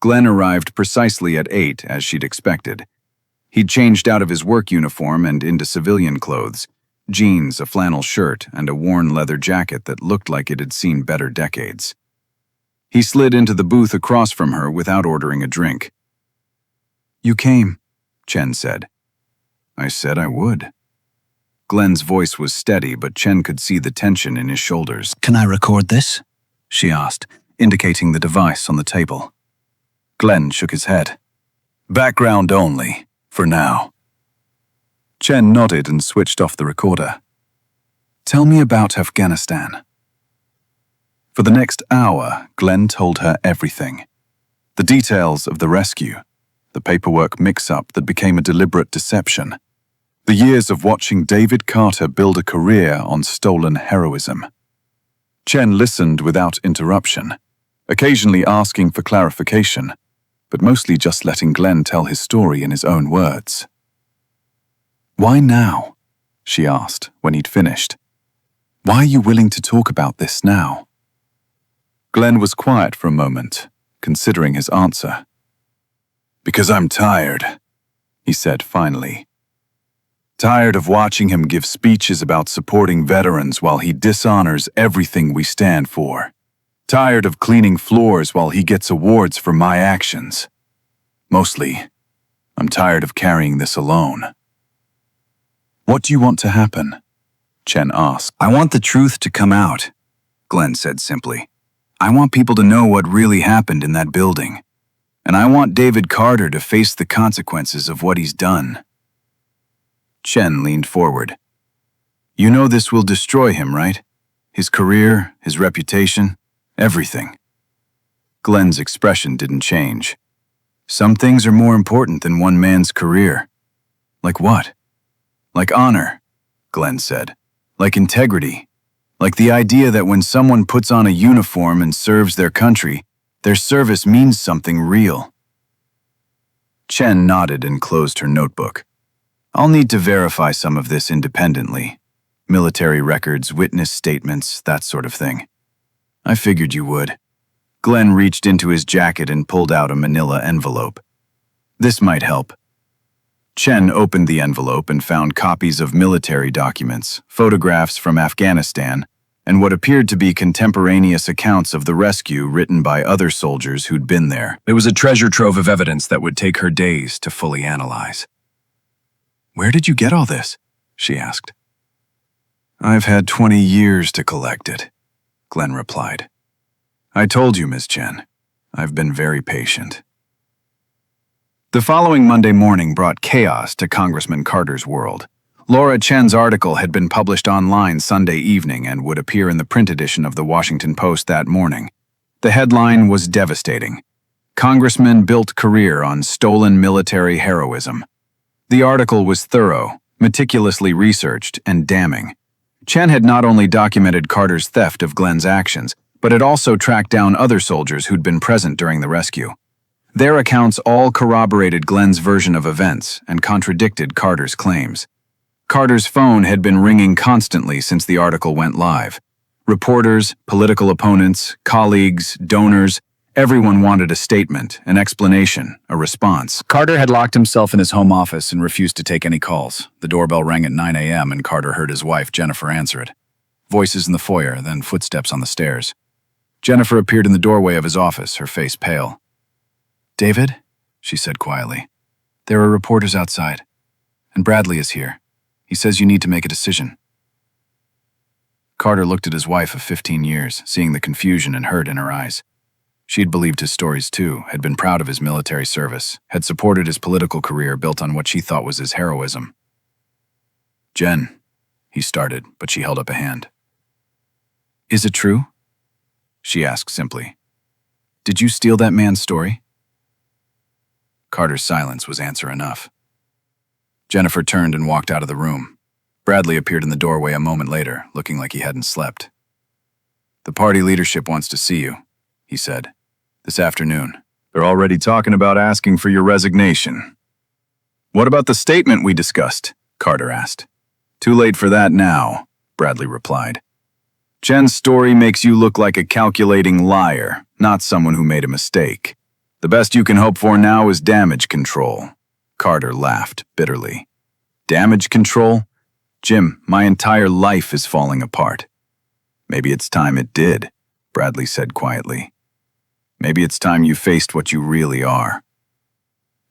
Glenn arrived precisely at 8, as she'd expected. He'd changed out of his work uniform and into civilian clothes, jeans, a flannel shirt, and a worn leather jacket that looked like it had seen better decades. He slid into the booth across from her without ordering a drink. You came, Chen said. I said I would. Glenn's voice was steady, but Chen could see the tension in his shoulders. Can I record this? She asked, indicating the device on the table. Glenn shook his head. Background only, for now. Chen nodded and switched off the recorder. Tell me about Afghanistan. For the next hour, Glenn told her everything. The details of the rescue, the paperwork mix-up that became a deliberate deception, the years of watching David Carter build a career on stolen heroism. Chen listened without interruption, occasionally asking for clarification, but mostly just letting Glenn tell his story in his own words. Why now? She asked when he'd finished. Why are you willing to talk about this now? Glenn was quiet for a moment, considering his answer. Because I'm tired, he said finally. Tired of watching him give speeches about supporting veterans while he dishonors everything we stand for. Tired of cleaning floors while he gets awards for my actions. Mostly, I'm tired of carrying this alone. What do you want to happen? Chen asked. I want the truth to come out, Glenn said simply. I want people to know what really happened in that building. And I want David Carter to face the consequences of what he's done. Chen leaned forward. You know this will destroy him, right? His career, his reputation, everything. Glenn's expression didn't change. Some things are more important than one man's career. Like what? Like honor, Glenn said. Like integrity. Like the idea that when someone puts on a uniform and serves their country, their service means something real. Chen nodded and closed her notebook. I'll need to verify some of this independently. Military records, witness statements, that sort of thing. I figured you would. Glenn reached into his jacket and pulled out a manila envelope. This might help. Chen opened the envelope and found copies of military documents, photographs from Afghanistan, and what appeared to be contemporaneous accounts of the rescue written by other soldiers who'd been there. It was a treasure trove of evidence that would take her days to fully analyze. Where did you get all this? she asked. I've had 20 years to collect it, Glenn replied. I told you, Miss Chen. I've been very patient. The following Monday morning brought chaos to Congressman Carter's world. Laura Chen's article had been published online Sunday evening and would appear in the print edition of the Washington Post that morning. The headline was devastating. Congressman built career on stolen military heroism. The article was thorough, meticulously researched, and damning. Chen had not only documented Carter's theft of Glenn's actions, but had also tracked down other soldiers who'd been present during the rescue. Their accounts all corroborated Glenn's version of events and contradicted Carter's claims. Carter's phone had been ringing constantly since the article went live. Reporters, political opponents, colleagues, donors, everyone wanted a statement, an explanation, a response. Carter had locked himself in his home office and refused to take any calls. The doorbell rang at 9 a.m. and Carter heard his wife, Jennifer, answer it. Voices in the foyer, then footsteps on the stairs. Jennifer appeared in the doorway of his office, her face pale. "David," she said quietly, "there are reporters outside, and Bradley is here. He says you need to make a decision." Carter looked at his wife of 15 years, seeing the confusion and hurt in her eyes. She had believed his stories too, had been proud of his military service, had supported his political career built on what she thought was his heroism. "Jen," he started, but she held up a hand. "Is it true?" she asked simply. "Did you steal that man's story?" Carter's silence was answer enough. Jennifer turned and walked out of the room. Bradley appeared in the doorway a moment later, looking like he hadn't slept. "The party leadership wants to see you," he said. "This afternoon." They're already talking about asking for your resignation. What about the statement we discussed? Carter asked. Too late for that now, Bradley replied. Chen's story makes you look like a calculating liar, not someone who made a mistake. The best you can hope for now is damage control. Carter laughed bitterly. Damage control? Jim, my entire life is falling apart. Maybe it's time it did, Bradley said quietly. Maybe it's time you faced what you really are.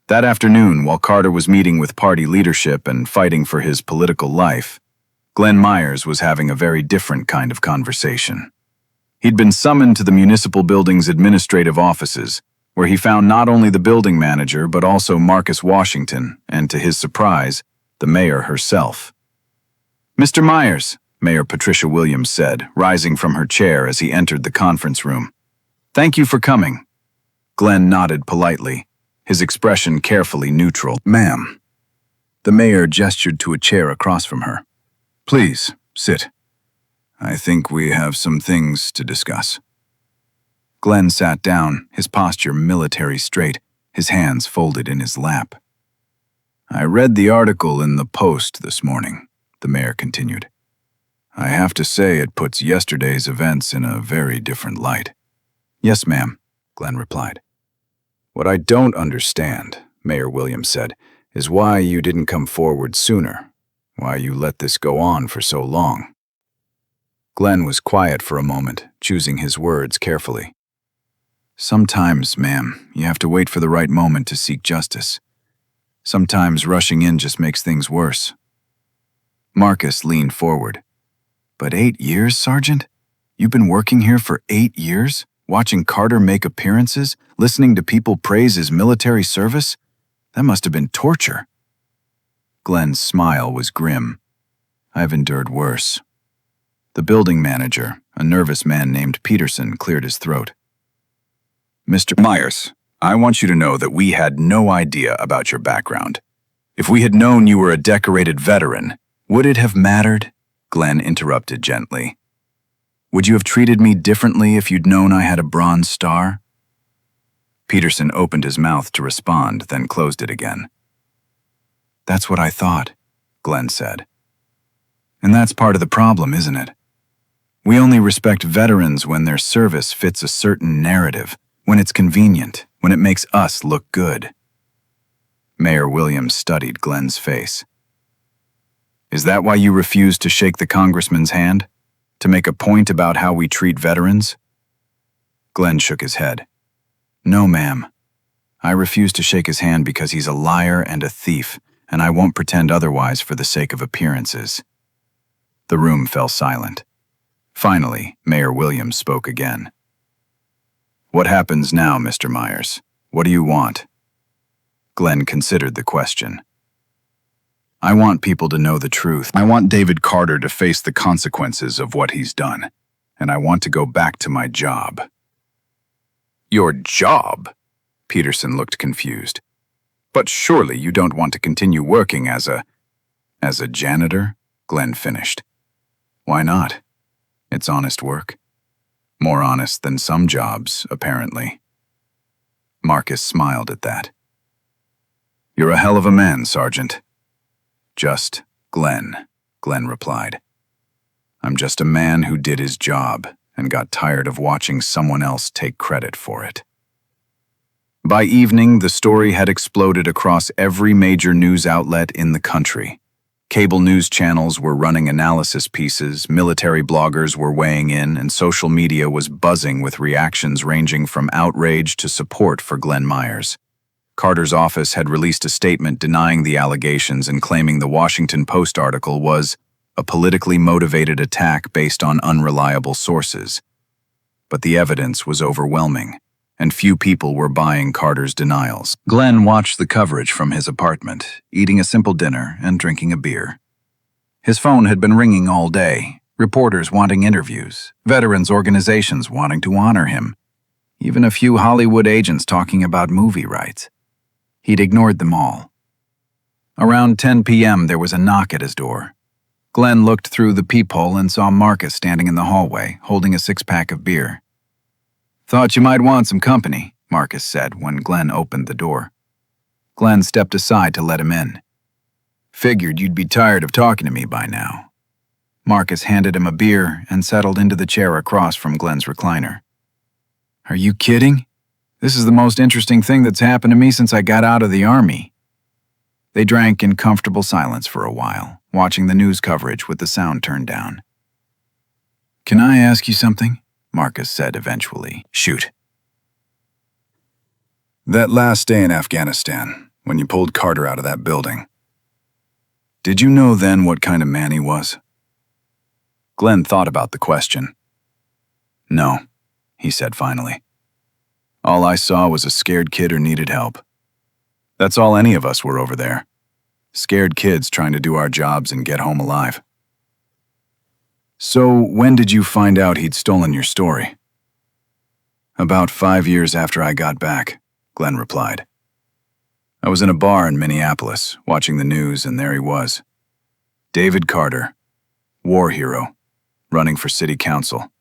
That afternoon, while Carter was meeting with party leadership and fighting for his political life, Glenn Myers was having a very different kind of conversation. He'd been summoned to the municipal building's administrative offices, where he found not only the building manager but also Marcus Washington, and to his surprise, the mayor herself. Mr. Myers, Mayor Patricia Williams said, rising from her chair as he entered the conference room. Thank you for coming. Glenn nodded politely, his expression carefully neutral. Ma'am. The mayor gestured to a chair across from her. Please, sit. I think we have some things to discuss. Glenn sat down, his posture military straight, his hands folded in his lap. I read the article in the Post this morning, the mayor continued. I have to say it puts yesterday's events in a very different light. Yes, ma'am, Glenn replied. What I don't understand, Mayor Williams said, is why you didn't come forward sooner, why you let this go on for so long. Glenn was quiet for a moment, choosing his words carefully. Sometimes, ma'am, you have to wait for the right moment to seek justice. Sometimes rushing in just makes things worse. Marcus leaned forward. But 8 years, Sergeant? You've been working here for 8 years? Watching Carter make appearances? Listening to people praise his military service? That must have been torture. Glenn's smile was grim. I've endured worse. The building manager, a nervous man named Peterson, cleared his throat. Mr. Myers, I want you to know that we had no idea about your background. If we had known you were a decorated veteran, would it have mattered? Glenn interrupted gently. Would you have treated me differently if you'd known I had a Bronze Star? Peterson opened his mouth to respond, then closed it again. That's what I thought, Glenn said. And that's part of the problem, isn't it? We only respect veterans when their service fits a certain narrative, when it's convenient, when it makes us look good. Mayor Williams studied Glenn's face. Is that why you refused to shake the congressman's hand? To make a point about how we treat veterans? Glenn shook his head. No, ma'am. I refused to shake his hand because he's a liar and a thief, and I won't pretend otherwise for the sake of appearances." The room fell silent. Finally, Mayor Williams spoke again. "What happens now, Mr. Myers? What do you want?" Glenn considered the question. "I want people to know the truth. I want David Carter to face the consequences of what he's done, and I want to go back to my job." "Your job?" Peterson looked confused. "But surely you don't want to continue working as a janitor?" Glenn finished. "Why not? It's honest work. More honest than some jobs, apparently." Marcus smiled at that. "You're a hell of a man, Sergeant." "Just Glenn," Glenn replied. "I'm just a man who did his job and got tired of watching someone else take credit for it." By evening, the story had exploded across every major news outlet in the country. Cable news channels were running analysis pieces, military bloggers were weighing in, and social media was buzzing with reactions ranging from outrage to support for Glenn Myers. Carter's office had released a statement denying the allegations and claiming the Washington Post article was a politically motivated attack based on unreliable sources. But the evidence was overwhelming, and few people were buying Carter's denials. Glenn watched the coverage from his apartment, eating a simple dinner and drinking a beer. His phone had been ringing all day, reporters wanting interviews, veterans organizations wanting to honor him, even a few Hollywood agents talking about movie rights. He'd ignored them all. Around 10 p.m., there was a knock at his door. Glenn looked through the peephole and saw Marcus standing in the hallway, holding a six-pack of beer. "Thought you might want some company," Marcus said when Glenn opened the door. Glenn stepped aside to let him in. "Figured you'd be tired of talking to me by now." Marcus handed him a beer and settled into the chair across from Glenn's recliner. "Are you kidding? This is the most interesting thing that's happened to me since I got out of the Army." They drank in comfortable silence for a while, watching the news coverage with the sound turned down. "Can I ask you something?" Marcus said eventually. "Shoot." "That last day in Afghanistan, when you pulled Carter out of that building, did you know then what kind of man he was?" Glenn thought about the question. "No," he said finally. "All I saw was a scared kid who needed help. That's all any of us were over there. Scared kids trying to do our jobs and get home alive." "So when did you find out he'd stolen your story?" "About 5 years after I got back," Glenn replied. "I was in a bar in Minneapolis, watching the news, and there he was. David Carter, war hero, running for city council.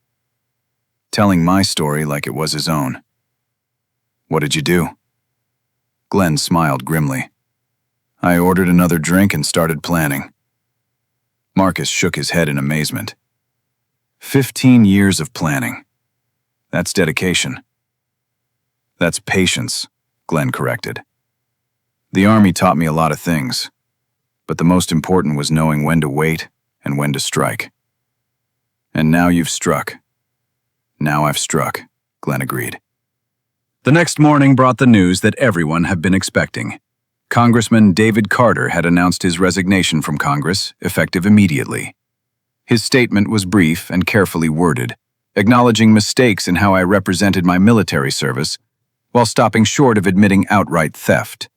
Telling my story like it was his own." "What did you do?" Glenn smiled grimly. "I ordered another drink and started planning." Marcus shook his head in amazement. 15 years of planning. That's dedication. "That's patience," Glenn corrected. "The Army taught me a lot of things, but the most important was knowing when to wait and when to strike. And now you've struck." "Now I've struck," Glenn agreed. The next morning brought the news that everyone had been expecting. Congressman David Carter had announced his resignation from Congress, effective immediately. His statement was brief and carefully worded, acknowledging mistakes in how I represented my military service, while stopping short of admitting outright theft.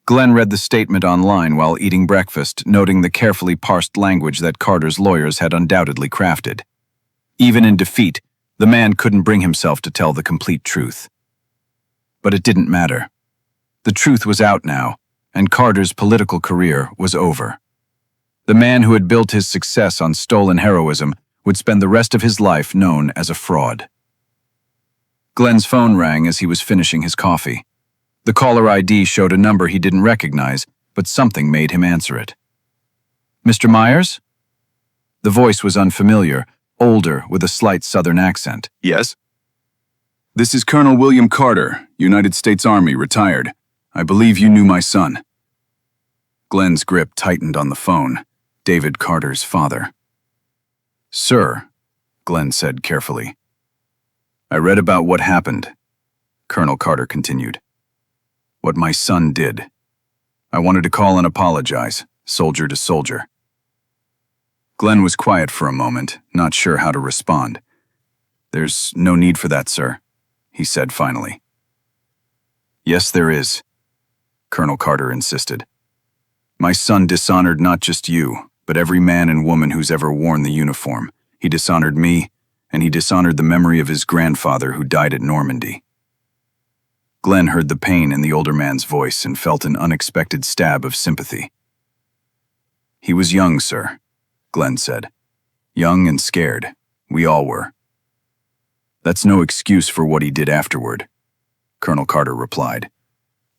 Glenn read the statement online while eating breakfast, noting the carefully parsed language that Carter's lawyers had undoubtedly crafted. Even in defeat, the man couldn't bring himself to tell the complete truth. But it didn't matter. The truth was out now, and Carter's political career was over. The man who had built his success on stolen heroism would spend the rest of his life known as a fraud. Glenn's phone rang as he was finishing his coffee. The caller ID showed a number he didn't recognize, but something made him answer it. "Mr. Myers?" The voice was unfamiliar, older, with a slight Southern accent. "Yes?" "This is Colonel William Carter, United States Army, retired. I believe you knew my son." Glenn's grip tightened on the phone. David Carter's father. "Sir," Glenn said carefully. "I read about what happened," Colonel Carter continued. "What my son did. I wanted to call and apologize, soldier to soldier. Glenn was quiet for a moment, not sure how to respond. There's no need for that, sir, he said finally. Yes, there is, Colonel Carter insisted. My son dishonored not just you, but every man and woman who's ever worn the uniform. He dishonored me, and he dishonored the memory of his grandfather who died at Normandy. Glenn heard the pain in the older man's voice and felt an unexpected stab of sympathy. He was young, sir, Glenn said. Young and scared. We all were. That's no excuse for what he did afterward, Colonel Carter replied.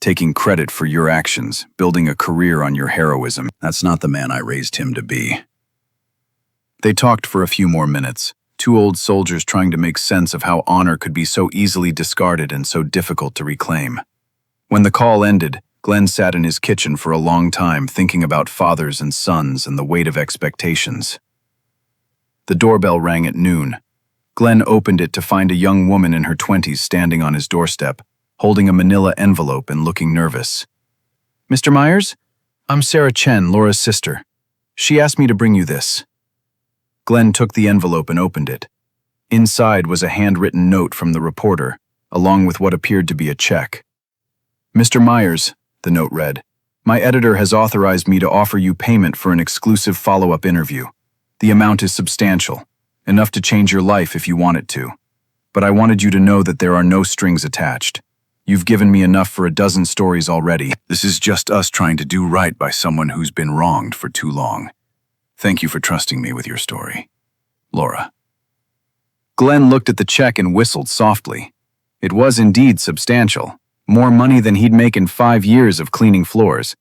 Taking credit for your actions, building a career on your heroism, that's not the man I raised him to be. They talked for a few more minutes, two old soldiers trying to make sense of how honor could be so easily discarded and so difficult to reclaim. When the call ended, Glenn sat in his kitchen for a long time thinking about fathers and sons and the weight of expectations. The doorbell rang at noon. Glenn opened it to find a young woman in her 20s standing on his doorstep, holding a manila envelope and looking nervous. Mr. Myers? I'm Sarah Chen, Laura's sister. She asked me to bring you this. Glenn took the envelope and opened it. Inside was a handwritten note from the reporter, along with what appeared to be a check. Mr. Myers, the note read, my editor has authorized me to offer you payment for an exclusive follow-up interview. The amount is substantial, enough to change your life if you want it to. But I wanted you to know that there are no strings attached. You've given me enough for a dozen stories already. This is just us trying to do right by someone who's been wronged for too long. Thank you for trusting me with your story. Laura. Glenn looked at the check and whistled softly. It was indeed substantial, more money than he'd make in 5 years of cleaning floors.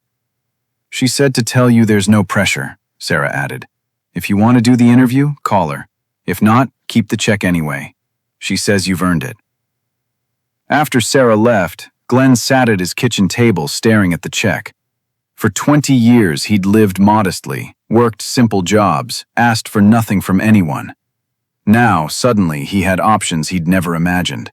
She said to tell you there's no pressure, Sarah added. If you want to do the interview, call her. If not, keep the check anyway. She says you've earned it. After Sarah left, Glenn sat at his kitchen table staring at the check. For 20 years, he'd lived modestly, worked simple jobs, asked for nothing from anyone. Now, suddenly, he had options he'd never imagined.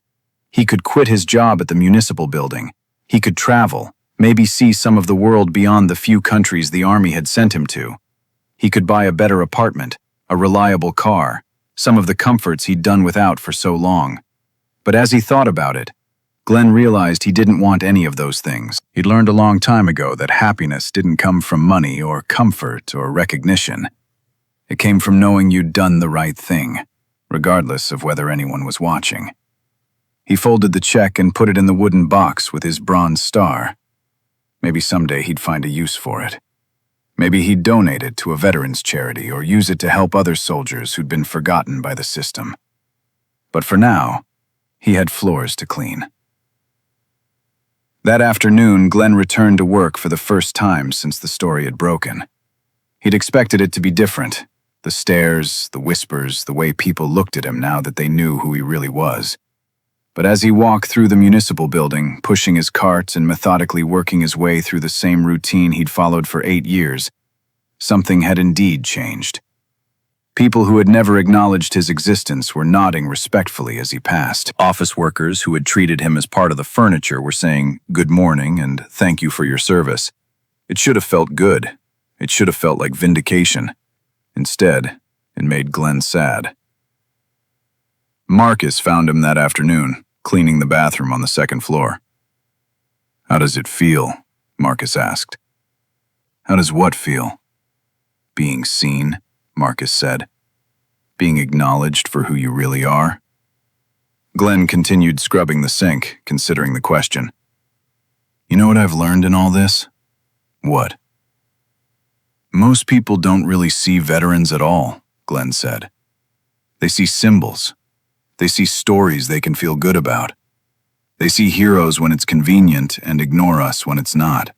He could quit his job at the municipal building. He could travel, maybe see some of the world beyond the few countries the army had sent him to. He could buy a better apartment, a reliable car, some of the comforts he'd done without for so long. But as he thought about it, Glenn realized he didn't want any of those things. He'd learned a long time ago that happiness didn't come from money or comfort or recognition. It came from knowing you'd done the right thing, regardless of whether anyone was watching. He folded the check and put it in the wooden box with his bronze star. Maybe someday he'd find a use for it. Maybe he'd donate it to a veterans charity or use it to help other soldiers who'd been forgotten by the system. But for now, he had floors to clean. That afternoon, Glenn returned to work for the first time since the story had broken. He'd expected it to be different. The stares, the whispers, the way people looked at him now that they knew who he really was. But as he walked through the municipal building, pushing his cart and methodically working his way through the same routine he'd followed for 8 years, something had indeed changed. People who had never acknowledged his existence were nodding respectfully as he passed. Office workers who had treated him as part of the furniture were saying good morning and thank you for your service. It should have felt good. It should have felt like vindication. Instead, it made Glenn sad. Marcus found him that afternoon, cleaning the bathroom on the second floor. How does it feel? Marcus asked. How does what feel? Being seen, Marcus said. Being acknowledged for who you really are. Glenn continued scrubbing the sink, considering the question. You know what I've learned in all this? What? Most people don't really see veterans at all, Glenn said. They see symbols. They see stories they can feel good about. They see heroes when it's convenient and ignore us when it's not.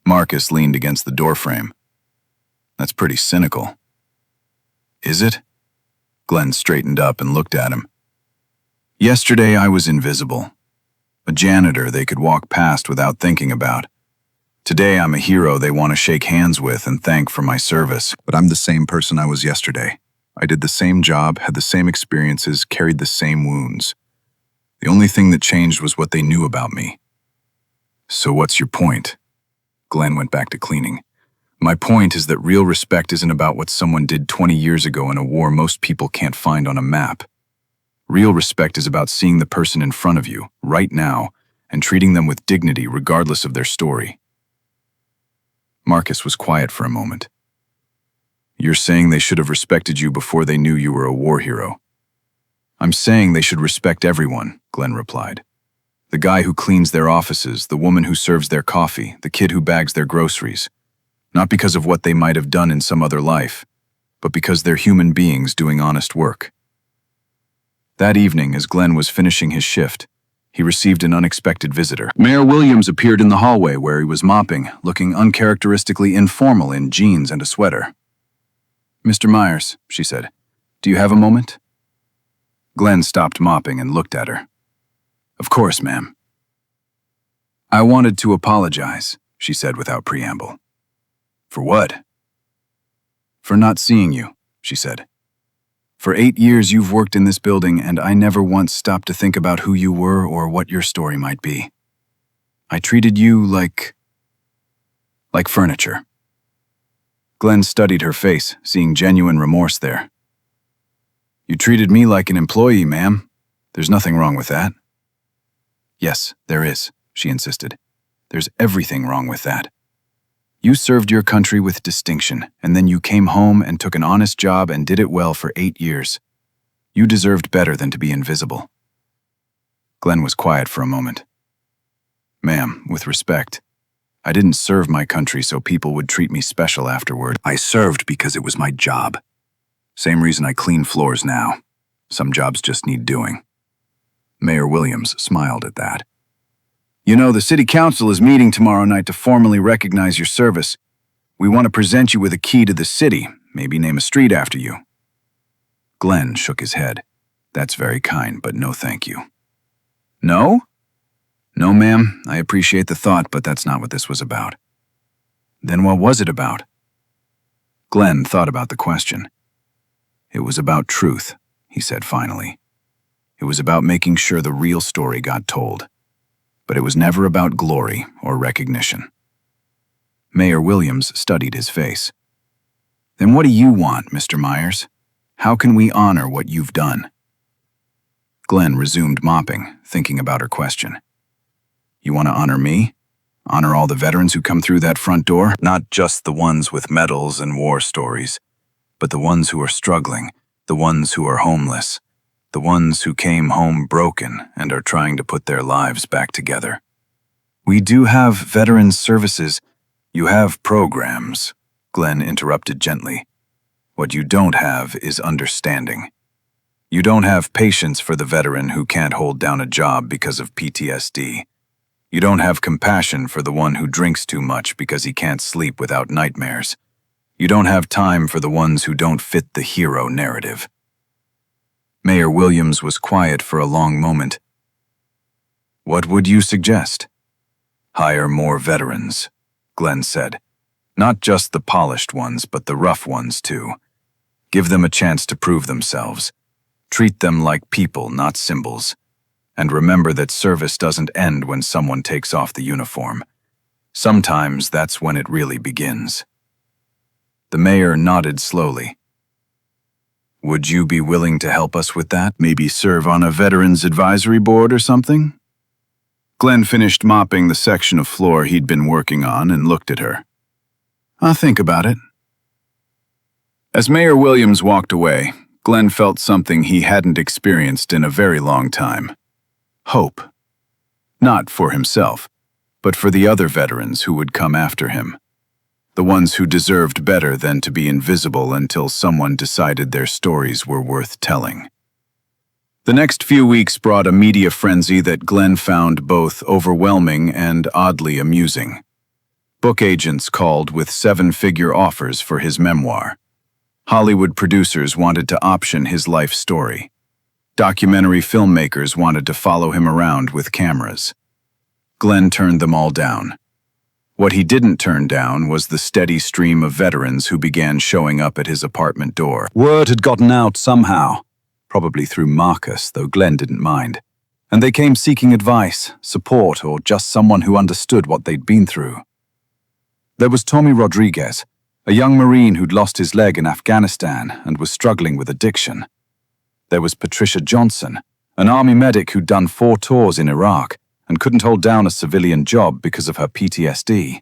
Marcus leaned against the doorframe. That's pretty cynical. Is it? Glenn straightened up and looked at him. Yesterday I was invisible. A janitor they could walk past without thinking about. Today I'm a hero they want to shake hands with and thank for my service. But I'm the same person I was yesterday. I did the same job, had the same experiences, carried the same wounds. The only thing that changed was what they knew about me. So what's your point? Glenn went back to cleaning. My point is that real respect isn't about what someone did 20 years ago in a war most people can't find on a map. Real respect is about seeing the person in front of you, right now, and treating them with dignity regardless of their story. Marcus was quiet for a moment. You're saying they should have respected you before they knew you were a war hero. I'm saying they should respect everyone, Glenn replied. The guy who cleans their offices, the woman who serves their coffee, the kid who bags their groceries. Not because of what they might have done in some other life, but because they're human beings doing honest work. That evening, as Glenn was finishing his shift, he received an unexpected visitor. Mayor Williams appeared in the hallway where he was mopping, looking uncharacteristically informal in jeans and a sweater. "Mr. Myers," she said, "do you have a moment?" Glenn stopped mopping and looked at her. "Of course, ma'am." "I wanted to apologize," she said without preamble. "For what?" "For not seeing you," she said. "For 8 years you've worked in this building, and I never once stopped to think about who you were or what your story might be. I treated you like furniture." Glenn studied her face, seeing genuine remorse there. "You treated me like an employee, ma'am. There's nothing wrong with that." "Yes, there is," she insisted. "There's everything wrong with that. You served your country with distinction, and then you came home and took an honest job and did it well for 8 years. You deserved better than to be invisible." Glenn was quiet for a moment. "Ma'am, with respect, I didn't serve my country so people would treat me special afterward. I served because it was my job. Same reason I clean floors now. Some jobs just need doing." Mayor Williams smiled at that. "You know, the city council is meeting tomorrow night to formally recognize your service. We want to present you with a key to the city, maybe name a street after you." Glenn shook his head. "That's very kind, but no thank you." "No?" "No, ma'am, I appreciate the thought, but that's not what this was about." "Then what was it about?" Glenn thought about the question. "It was about truth," he said finally. "It was about making sure the real story got told. But it was never about glory or recognition." Mayor Williams studied his face. "Then what do you want, Mr. Myers? How can we honor what you've done?" Glenn resumed mopping, thinking about her question. "You want to honor me? Honor all the veterans who come through that front door? Not just the ones with medals and war stories, but the ones who are struggling, the ones who are homeless, the ones who came home broken and are trying to put their lives back together. We do have veterans services. You have programs," Glenn interrupted gently. "What you don't have is understanding. You don't have patience for the veteran who can't hold down a job because of PTSD. You don't have compassion for the one who drinks too much because he can't sleep without nightmares. You don't have time for the ones who don't fit the hero narrative." Mayor Williams was quiet for a long moment. "What would you suggest?" "Hire more veterans," Glenn said. "Not just the polished ones, but the rough ones too. Give them a chance to prove themselves. Treat them like people, not symbols. And remember that service doesn't end when someone takes off the uniform. Sometimes that's when it really begins." The mayor nodded slowly. "Would you be willing to help us with that? Maybe serve on a veterans advisory board or something?" Glenn finished mopping the section of floor he'd been working on and looked at her. "I'll think about it." As Mayor Williams walked away, Glenn felt something he hadn't experienced in a very long time. Hope. Not for himself, but for the other veterans who would come after him. The ones who deserved better than to be invisible until someone decided their stories were worth telling. The next few weeks brought a media frenzy that Glenn found both overwhelming and oddly amusing. Book agents called with 7-figure offers for his memoir. Hollywood producers wanted to option his life story. Documentary filmmakers wanted to follow him around with cameras. Glenn turned them all down. What he didn't turn down was the steady stream of veterans who began showing up at his apartment door. Word had gotten out somehow, probably through Marcus, though Glenn didn't mind. And they came seeking advice, support, or just someone who understood what they'd been through. There was Tommy Rodriguez, a young Marine who'd lost his leg in Afghanistan and was struggling with addiction. There was Patricia Johnson, an Army medic who'd done 4 tours in Iraq and couldn't hold down a civilian job because of her PTSD.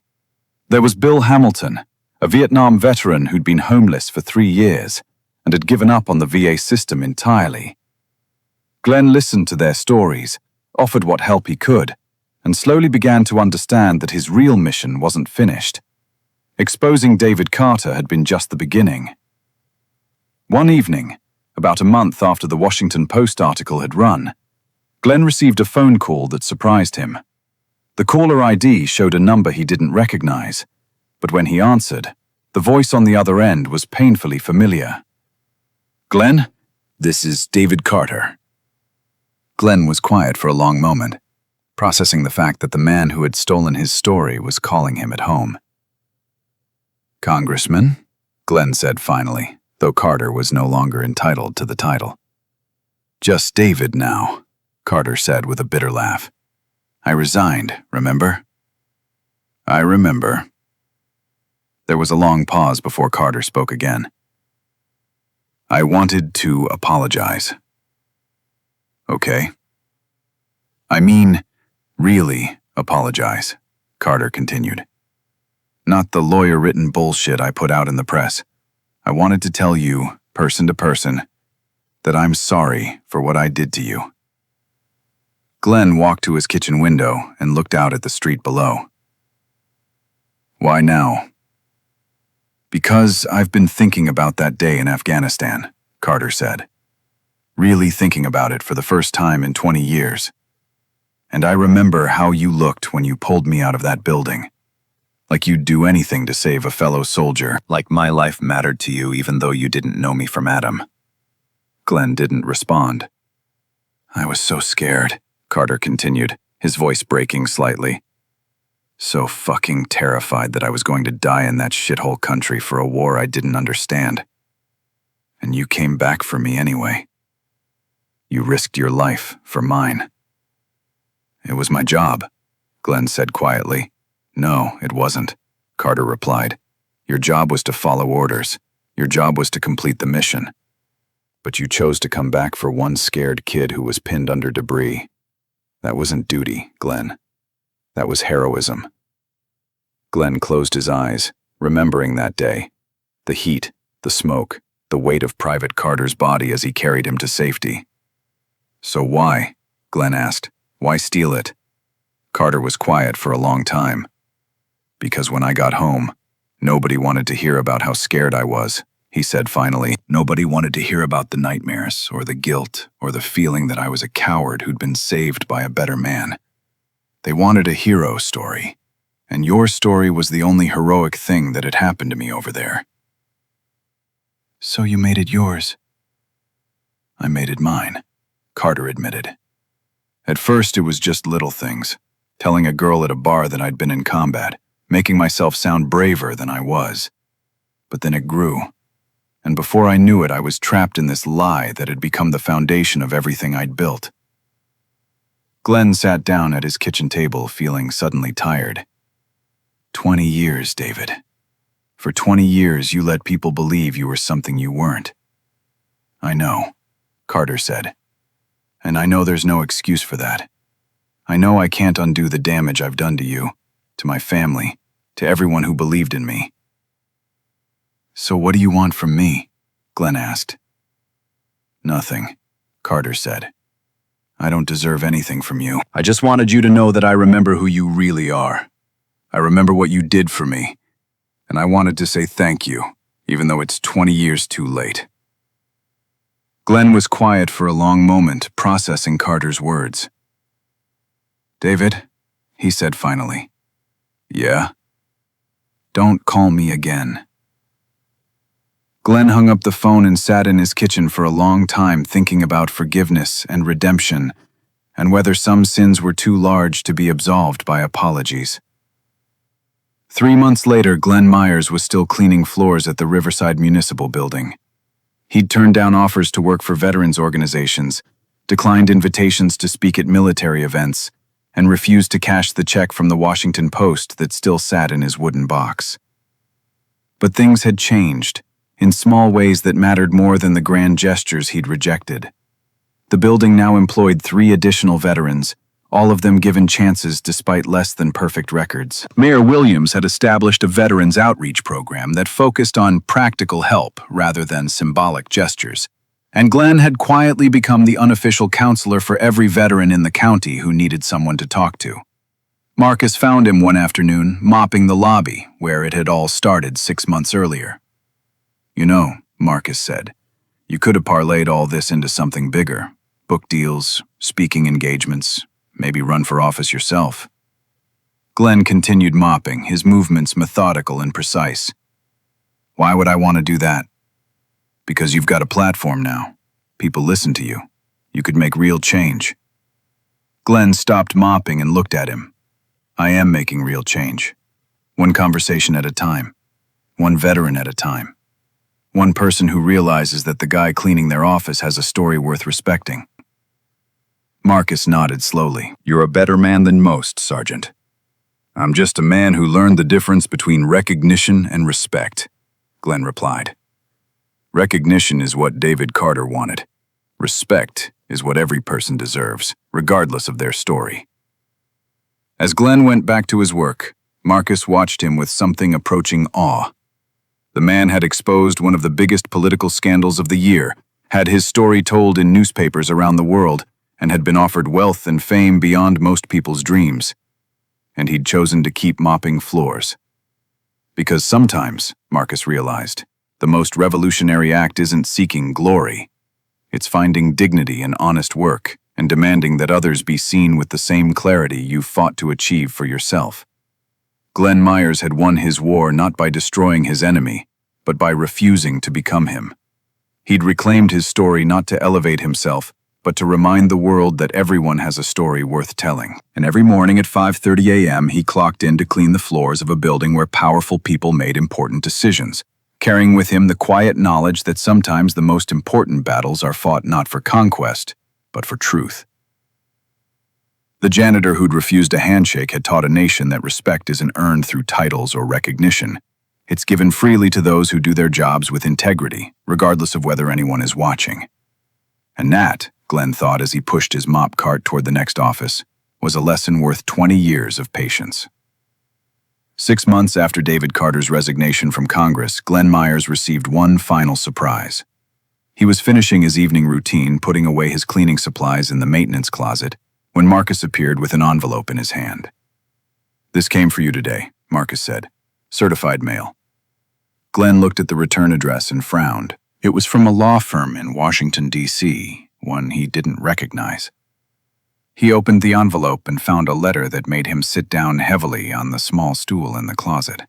There was Bill Hamilton, a Vietnam veteran who'd been homeless for 3 years and had given up on the VA system entirely. Glenn listened to their stories, offered what help he could, and slowly began to understand that his real mission wasn't finished. Exposing David Carter had been just the beginning. One evening, about a month after the Washington Post article had run, Glenn received a phone call that surprised him. The caller ID showed a number he didn't recognize, but when he answered, the voice on the other end was painfully familiar. "Glenn, this is David Carter." Glenn was quiet for a long moment, processing the fact that the man who had stolen his story was calling him at home. "Congressman," Glenn said finally, though Carter was no longer entitled to the title. "Just David now," Carter said with a bitter laugh. "I resigned, remember?" "I remember." There was a long pause before Carter spoke again. "I wanted to apologize." "Okay." "I mean, really apologize," Carter continued. "Not the lawyer-written bullshit I put out in the press. I wanted to tell you, person to person, that I'm sorry for what I did to you." Glenn walked to his kitchen window and looked out at the street below. "Why now?" "Because I've been thinking about that day in Afghanistan," Carter said. "Really thinking about it for the first time in 20 years. And I remember how you looked when you pulled me out of that building. Like you'd do anything to save a fellow soldier, like my life mattered to you even though you didn't know me from Adam." Glenn didn't respond. "I was so scared," Carter continued, his voice breaking slightly. "So fucking terrified that I was going to die in that shithole country for a war I didn't understand. And you came back for me anyway. You risked your life for mine." "It was my job," Glenn said quietly. "No, it wasn't," Carter replied. "Your job was to follow orders. Your job was to complete the mission. But you chose to come back for one scared kid who was pinned under debris. That wasn't duty, Glenn. That was heroism." Glenn closed his eyes, remembering that day. The heat, the smoke, the weight of Private Carter's body as he carried him to safety. "So why?" Glenn asked. "Why steal it?" Carter was quiet for a long time. "Because when I got home, nobody wanted to hear about how scared I was," he said finally. "Nobody wanted to hear about the nightmares or the guilt or the feeling that I was a coward who'd been saved by a better man. They wanted a hero story, and your story was the only heroic thing that had happened to me over there." "So you made it yours?" "I made it mine," Carter admitted. "At first it was just little things, telling a girl at a bar that I'd been in combat, making myself sound braver than I was. But then it grew, and before I knew it I was trapped in this lie that had become the foundation of everything I'd built." Glenn sat down at his kitchen table feeling suddenly tired. 20 years, David. For 20 years you let people believe you were something you weren't." "I know," Carter said. "And I know there's no excuse for that. I know I can't undo the damage I've done to you, to my family, to everyone who believed in me." "So what do you want from me?" Glenn asked. "Nothing," Carter said. "I don't deserve anything from you. I just wanted you to know that I remember who you really are. I remember what you did for me, and I wanted to say thank you, even though it's 20 years too late." Glenn was quiet for a long moment, processing Carter's words. "David," he said finally. "Yeah?" "Don't call me again." Glenn hung up the phone and sat in his kitchen for a long time thinking about forgiveness and redemption, and whether some sins were too large to be absolved by apologies. 3 months later, Glenn Myers was still cleaning floors at the Riverside Municipal Building. He'd turned down offers to work for veterans organizations, declined invitations to speak at military events, and refused to cash the check from the Washington Post that still sat in his wooden box. But things had changed, in small ways that mattered more than the grand gestures he'd rejected. The building now employed 3 additional veterans, all of them given chances despite less than perfect records. Mayor Williams had established a veterans outreach program that focused on practical help rather than symbolic gestures, and Glenn had quietly become the unofficial counselor for every veteran in the county who needed someone to talk to. Marcus found him one afternoon, mopping the lobby, where it had all started 6 months earlier. "You know," Marcus said, "you could have parlayed all this into something bigger. Book deals, speaking engagements, maybe run for office yourself." Glenn continued mopping, his movements methodical and precise. "Why would I want to do that?" "Because you've got a platform now. People listen to you. You could make real change." Glenn stopped mopping and looked at him. "I am making real change. One conversation at a time. One veteran at a time. One person who realizes that the guy cleaning their office has a story worth respecting." Marcus nodded slowly. "You're a better man than most, Sergeant." "I'm just a man who learned the difference between recognition and respect," Glenn replied. "Recognition is what David Carter wanted. Respect is what every person deserves, regardless of their story." As Glenn went back to his work, Marcus watched him with something approaching awe. The man had exposed one of the biggest political scandals of the year, had his story told in newspapers around the world, and had been offered wealth and fame beyond most people's dreams. And he'd chosen to keep mopping floors. Because sometimes, Marcus realized, the most revolutionary act isn't seeking glory. It's finding dignity in honest work and demanding that others be seen with the same clarity you've fought to achieve for yourself. Glenn Myers had won his war not by destroying his enemy, but by refusing to become him. He'd reclaimed his story not to elevate himself, but to remind the world that everyone has a story worth telling. And every morning at 5:30 a.m., he clocked in to clean the floors of a building where powerful people made important decisions, carrying with him the quiet knowledge that sometimes the most important battles are fought not for conquest, but for truth. The janitor who'd refused a handshake had taught a nation that respect isn't earned through titles or recognition. It's given freely to those who do their jobs with integrity, regardless of whether anyone is watching. And that, Glenn thought as he pushed his mop cart toward the next office, was a lesson worth 20 years of patience. 6 months after David Carter's resignation from Congress, Glenn Myers received one final surprise. He was finishing his evening routine, putting away his cleaning supplies in the maintenance closet, when Marcus appeared with an envelope in his hand. "This came for you today," Marcus said. "Certified mail." Glenn looked at the return address and frowned. It was from a law firm in Washington, D.C., one he didn't recognize. He opened the envelope and found a letter that made him sit down heavily on the small stool in the closet.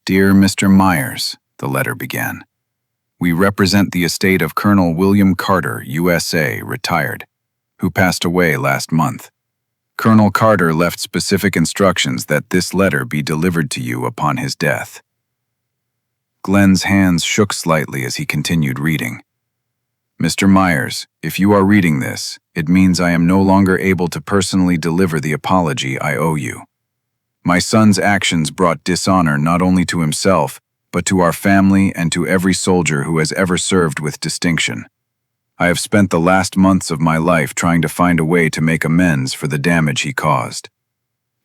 "Dear Mr. Myers," the letter began, "we represent the estate of Colonel William Carter, USA, retired, who passed away last month. Colonel Carter left specific instructions that this letter be delivered to you upon his death." Glenn's hands shook slightly as he continued reading. "Mr. Myers, if you are reading this, it means I am no longer able to personally deliver the apology I owe you. My son's actions brought dishonor not only to himself, but to our family and to every soldier who has ever served with distinction. I have spent the last months of my life trying to find a way to make amends for the damage he caused.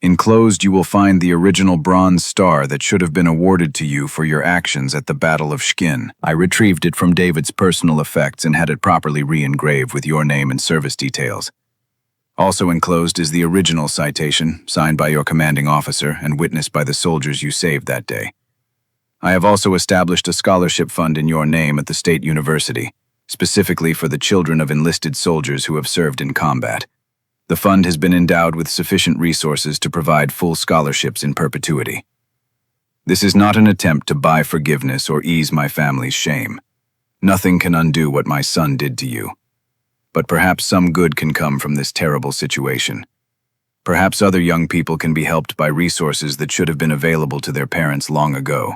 Enclosed you will find the original Bronze Star that should have been awarded to you for your actions at the Battle of Shkin. I retrieved it from David's personal effects and had it properly re-engraved with your name and service details. Also enclosed is the original citation, signed by your commanding officer and witnessed by the soldiers you saved that day. I have also established a scholarship fund in your name at the State University, specifically for the children of enlisted soldiers who have served in combat. The fund has been endowed with sufficient resources to provide full scholarships in perpetuity. This is not an attempt to buy forgiveness or ease my family's shame. Nothing can undo what my son did to you. But perhaps some good can come from this terrible situation. Perhaps other young people can be helped by resources that should have been available to their parents long ago.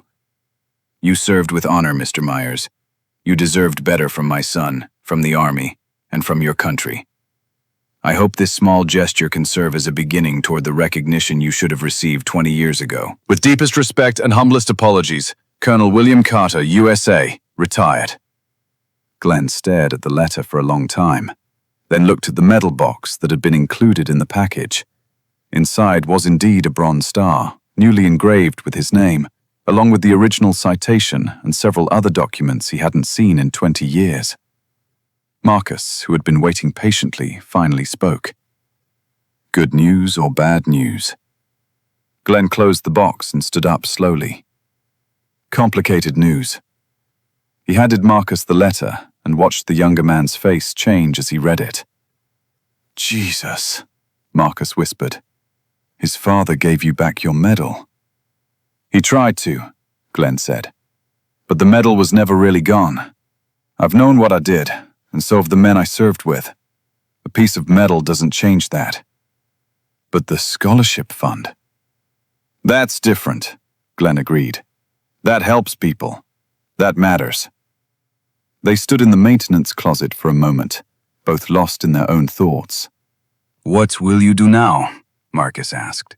You served with honor, Mr. Myers. You deserved better from my son, from the Army, and from your country. I hope this small gesture can serve as a beginning toward the recognition you should have received 20 years ago. With deepest respect and humblest apologies, Colonel William Carter, USA, retired. Glenn stared at the letter for a long time, then looked at the medal box that had been included in the package. Inside was indeed a bronze star, newly engraved with his name, along with the original citation and several other documents he hadn't seen in 20 years. Marcus, who had been waiting patiently, finally spoke. Good news or bad news? Glenn closed the box and stood up slowly. Complicated news. He handed Marcus the letter and watched the younger man's face change as he read it. Jesus, Marcus whispered. His father gave you back your medal. He tried to, Glenn said. But the medal was never really gone. I've known what I did, and so have the men I served with. A piece of metal doesn't change that. But the scholarship fund? That's different, Glenn agreed. That helps people. That matters. They stood in the maintenance closet for a moment, both lost in their own thoughts. What will you do now? Marcus asked.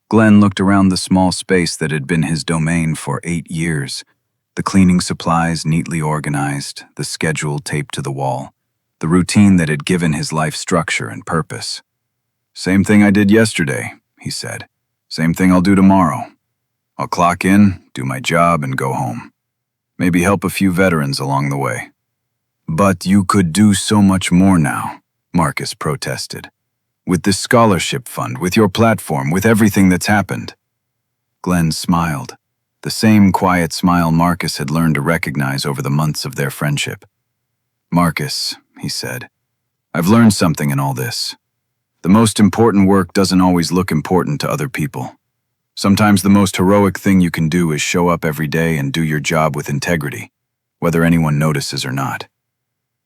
Glenn looked around the small space that had been his domain for 8 years. The cleaning supplies neatly organized, the schedule taped to the wall, the routine that had given his life structure and purpose. Same thing I did yesterday, he said. Same thing I'll do tomorrow. I'll clock in, do my job, and go home. Maybe help a few veterans along the way. But you could do so much more now, Marcus protested. With this scholarship fund, with your platform, with everything that's happened. Glenn smiled. The same quiet smile Marcus had learned to recognize over the months of their friendship. Marcus, he said, I've learned something in all this. The most important work doesn't always look important to other people. Sometimes the most heroic thing you can do is show up every day and do your job with integrity, whether anyone notices or not.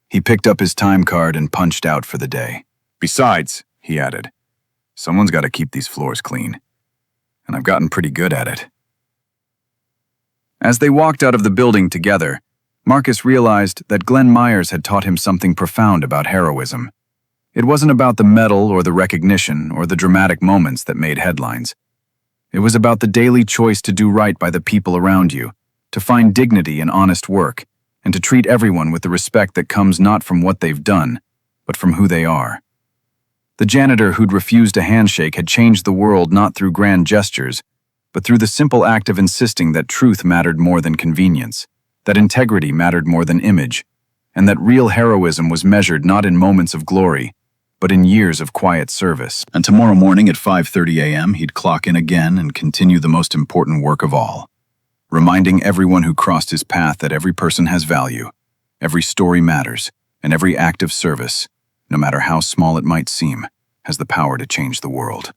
He picked up his time card and punched out for the day. Besides, he added, someone's got to keep these floors clean. And I've gotten pretty good at it. As they walked out of the building together, Marcus realized that Glenn Myers had taught him something profound about heroism. It wasn't about the medal or the recognition or the dramatic moments that made headlines. It was about the daily choice to do right by the people around you, to find dignity in honest work, and to treat everyone with the respect that comes not from what they've done, but from who they are. The janitor who'd refused a handshake had changed the world not through grand gestures, but through the simple act of insisting that truth mattered more than convenience, that integrity mattered more than image, and that real heroism was measured not in moments of glory, but in years of quiet service. And tomorrow morning at 5:30 a.m., he'd clock in again and continue the most important work of all, reminding everyone who crossed his path that every person has value, every story matters, and every act of service, no matter how small it might seem, has the power to change the world.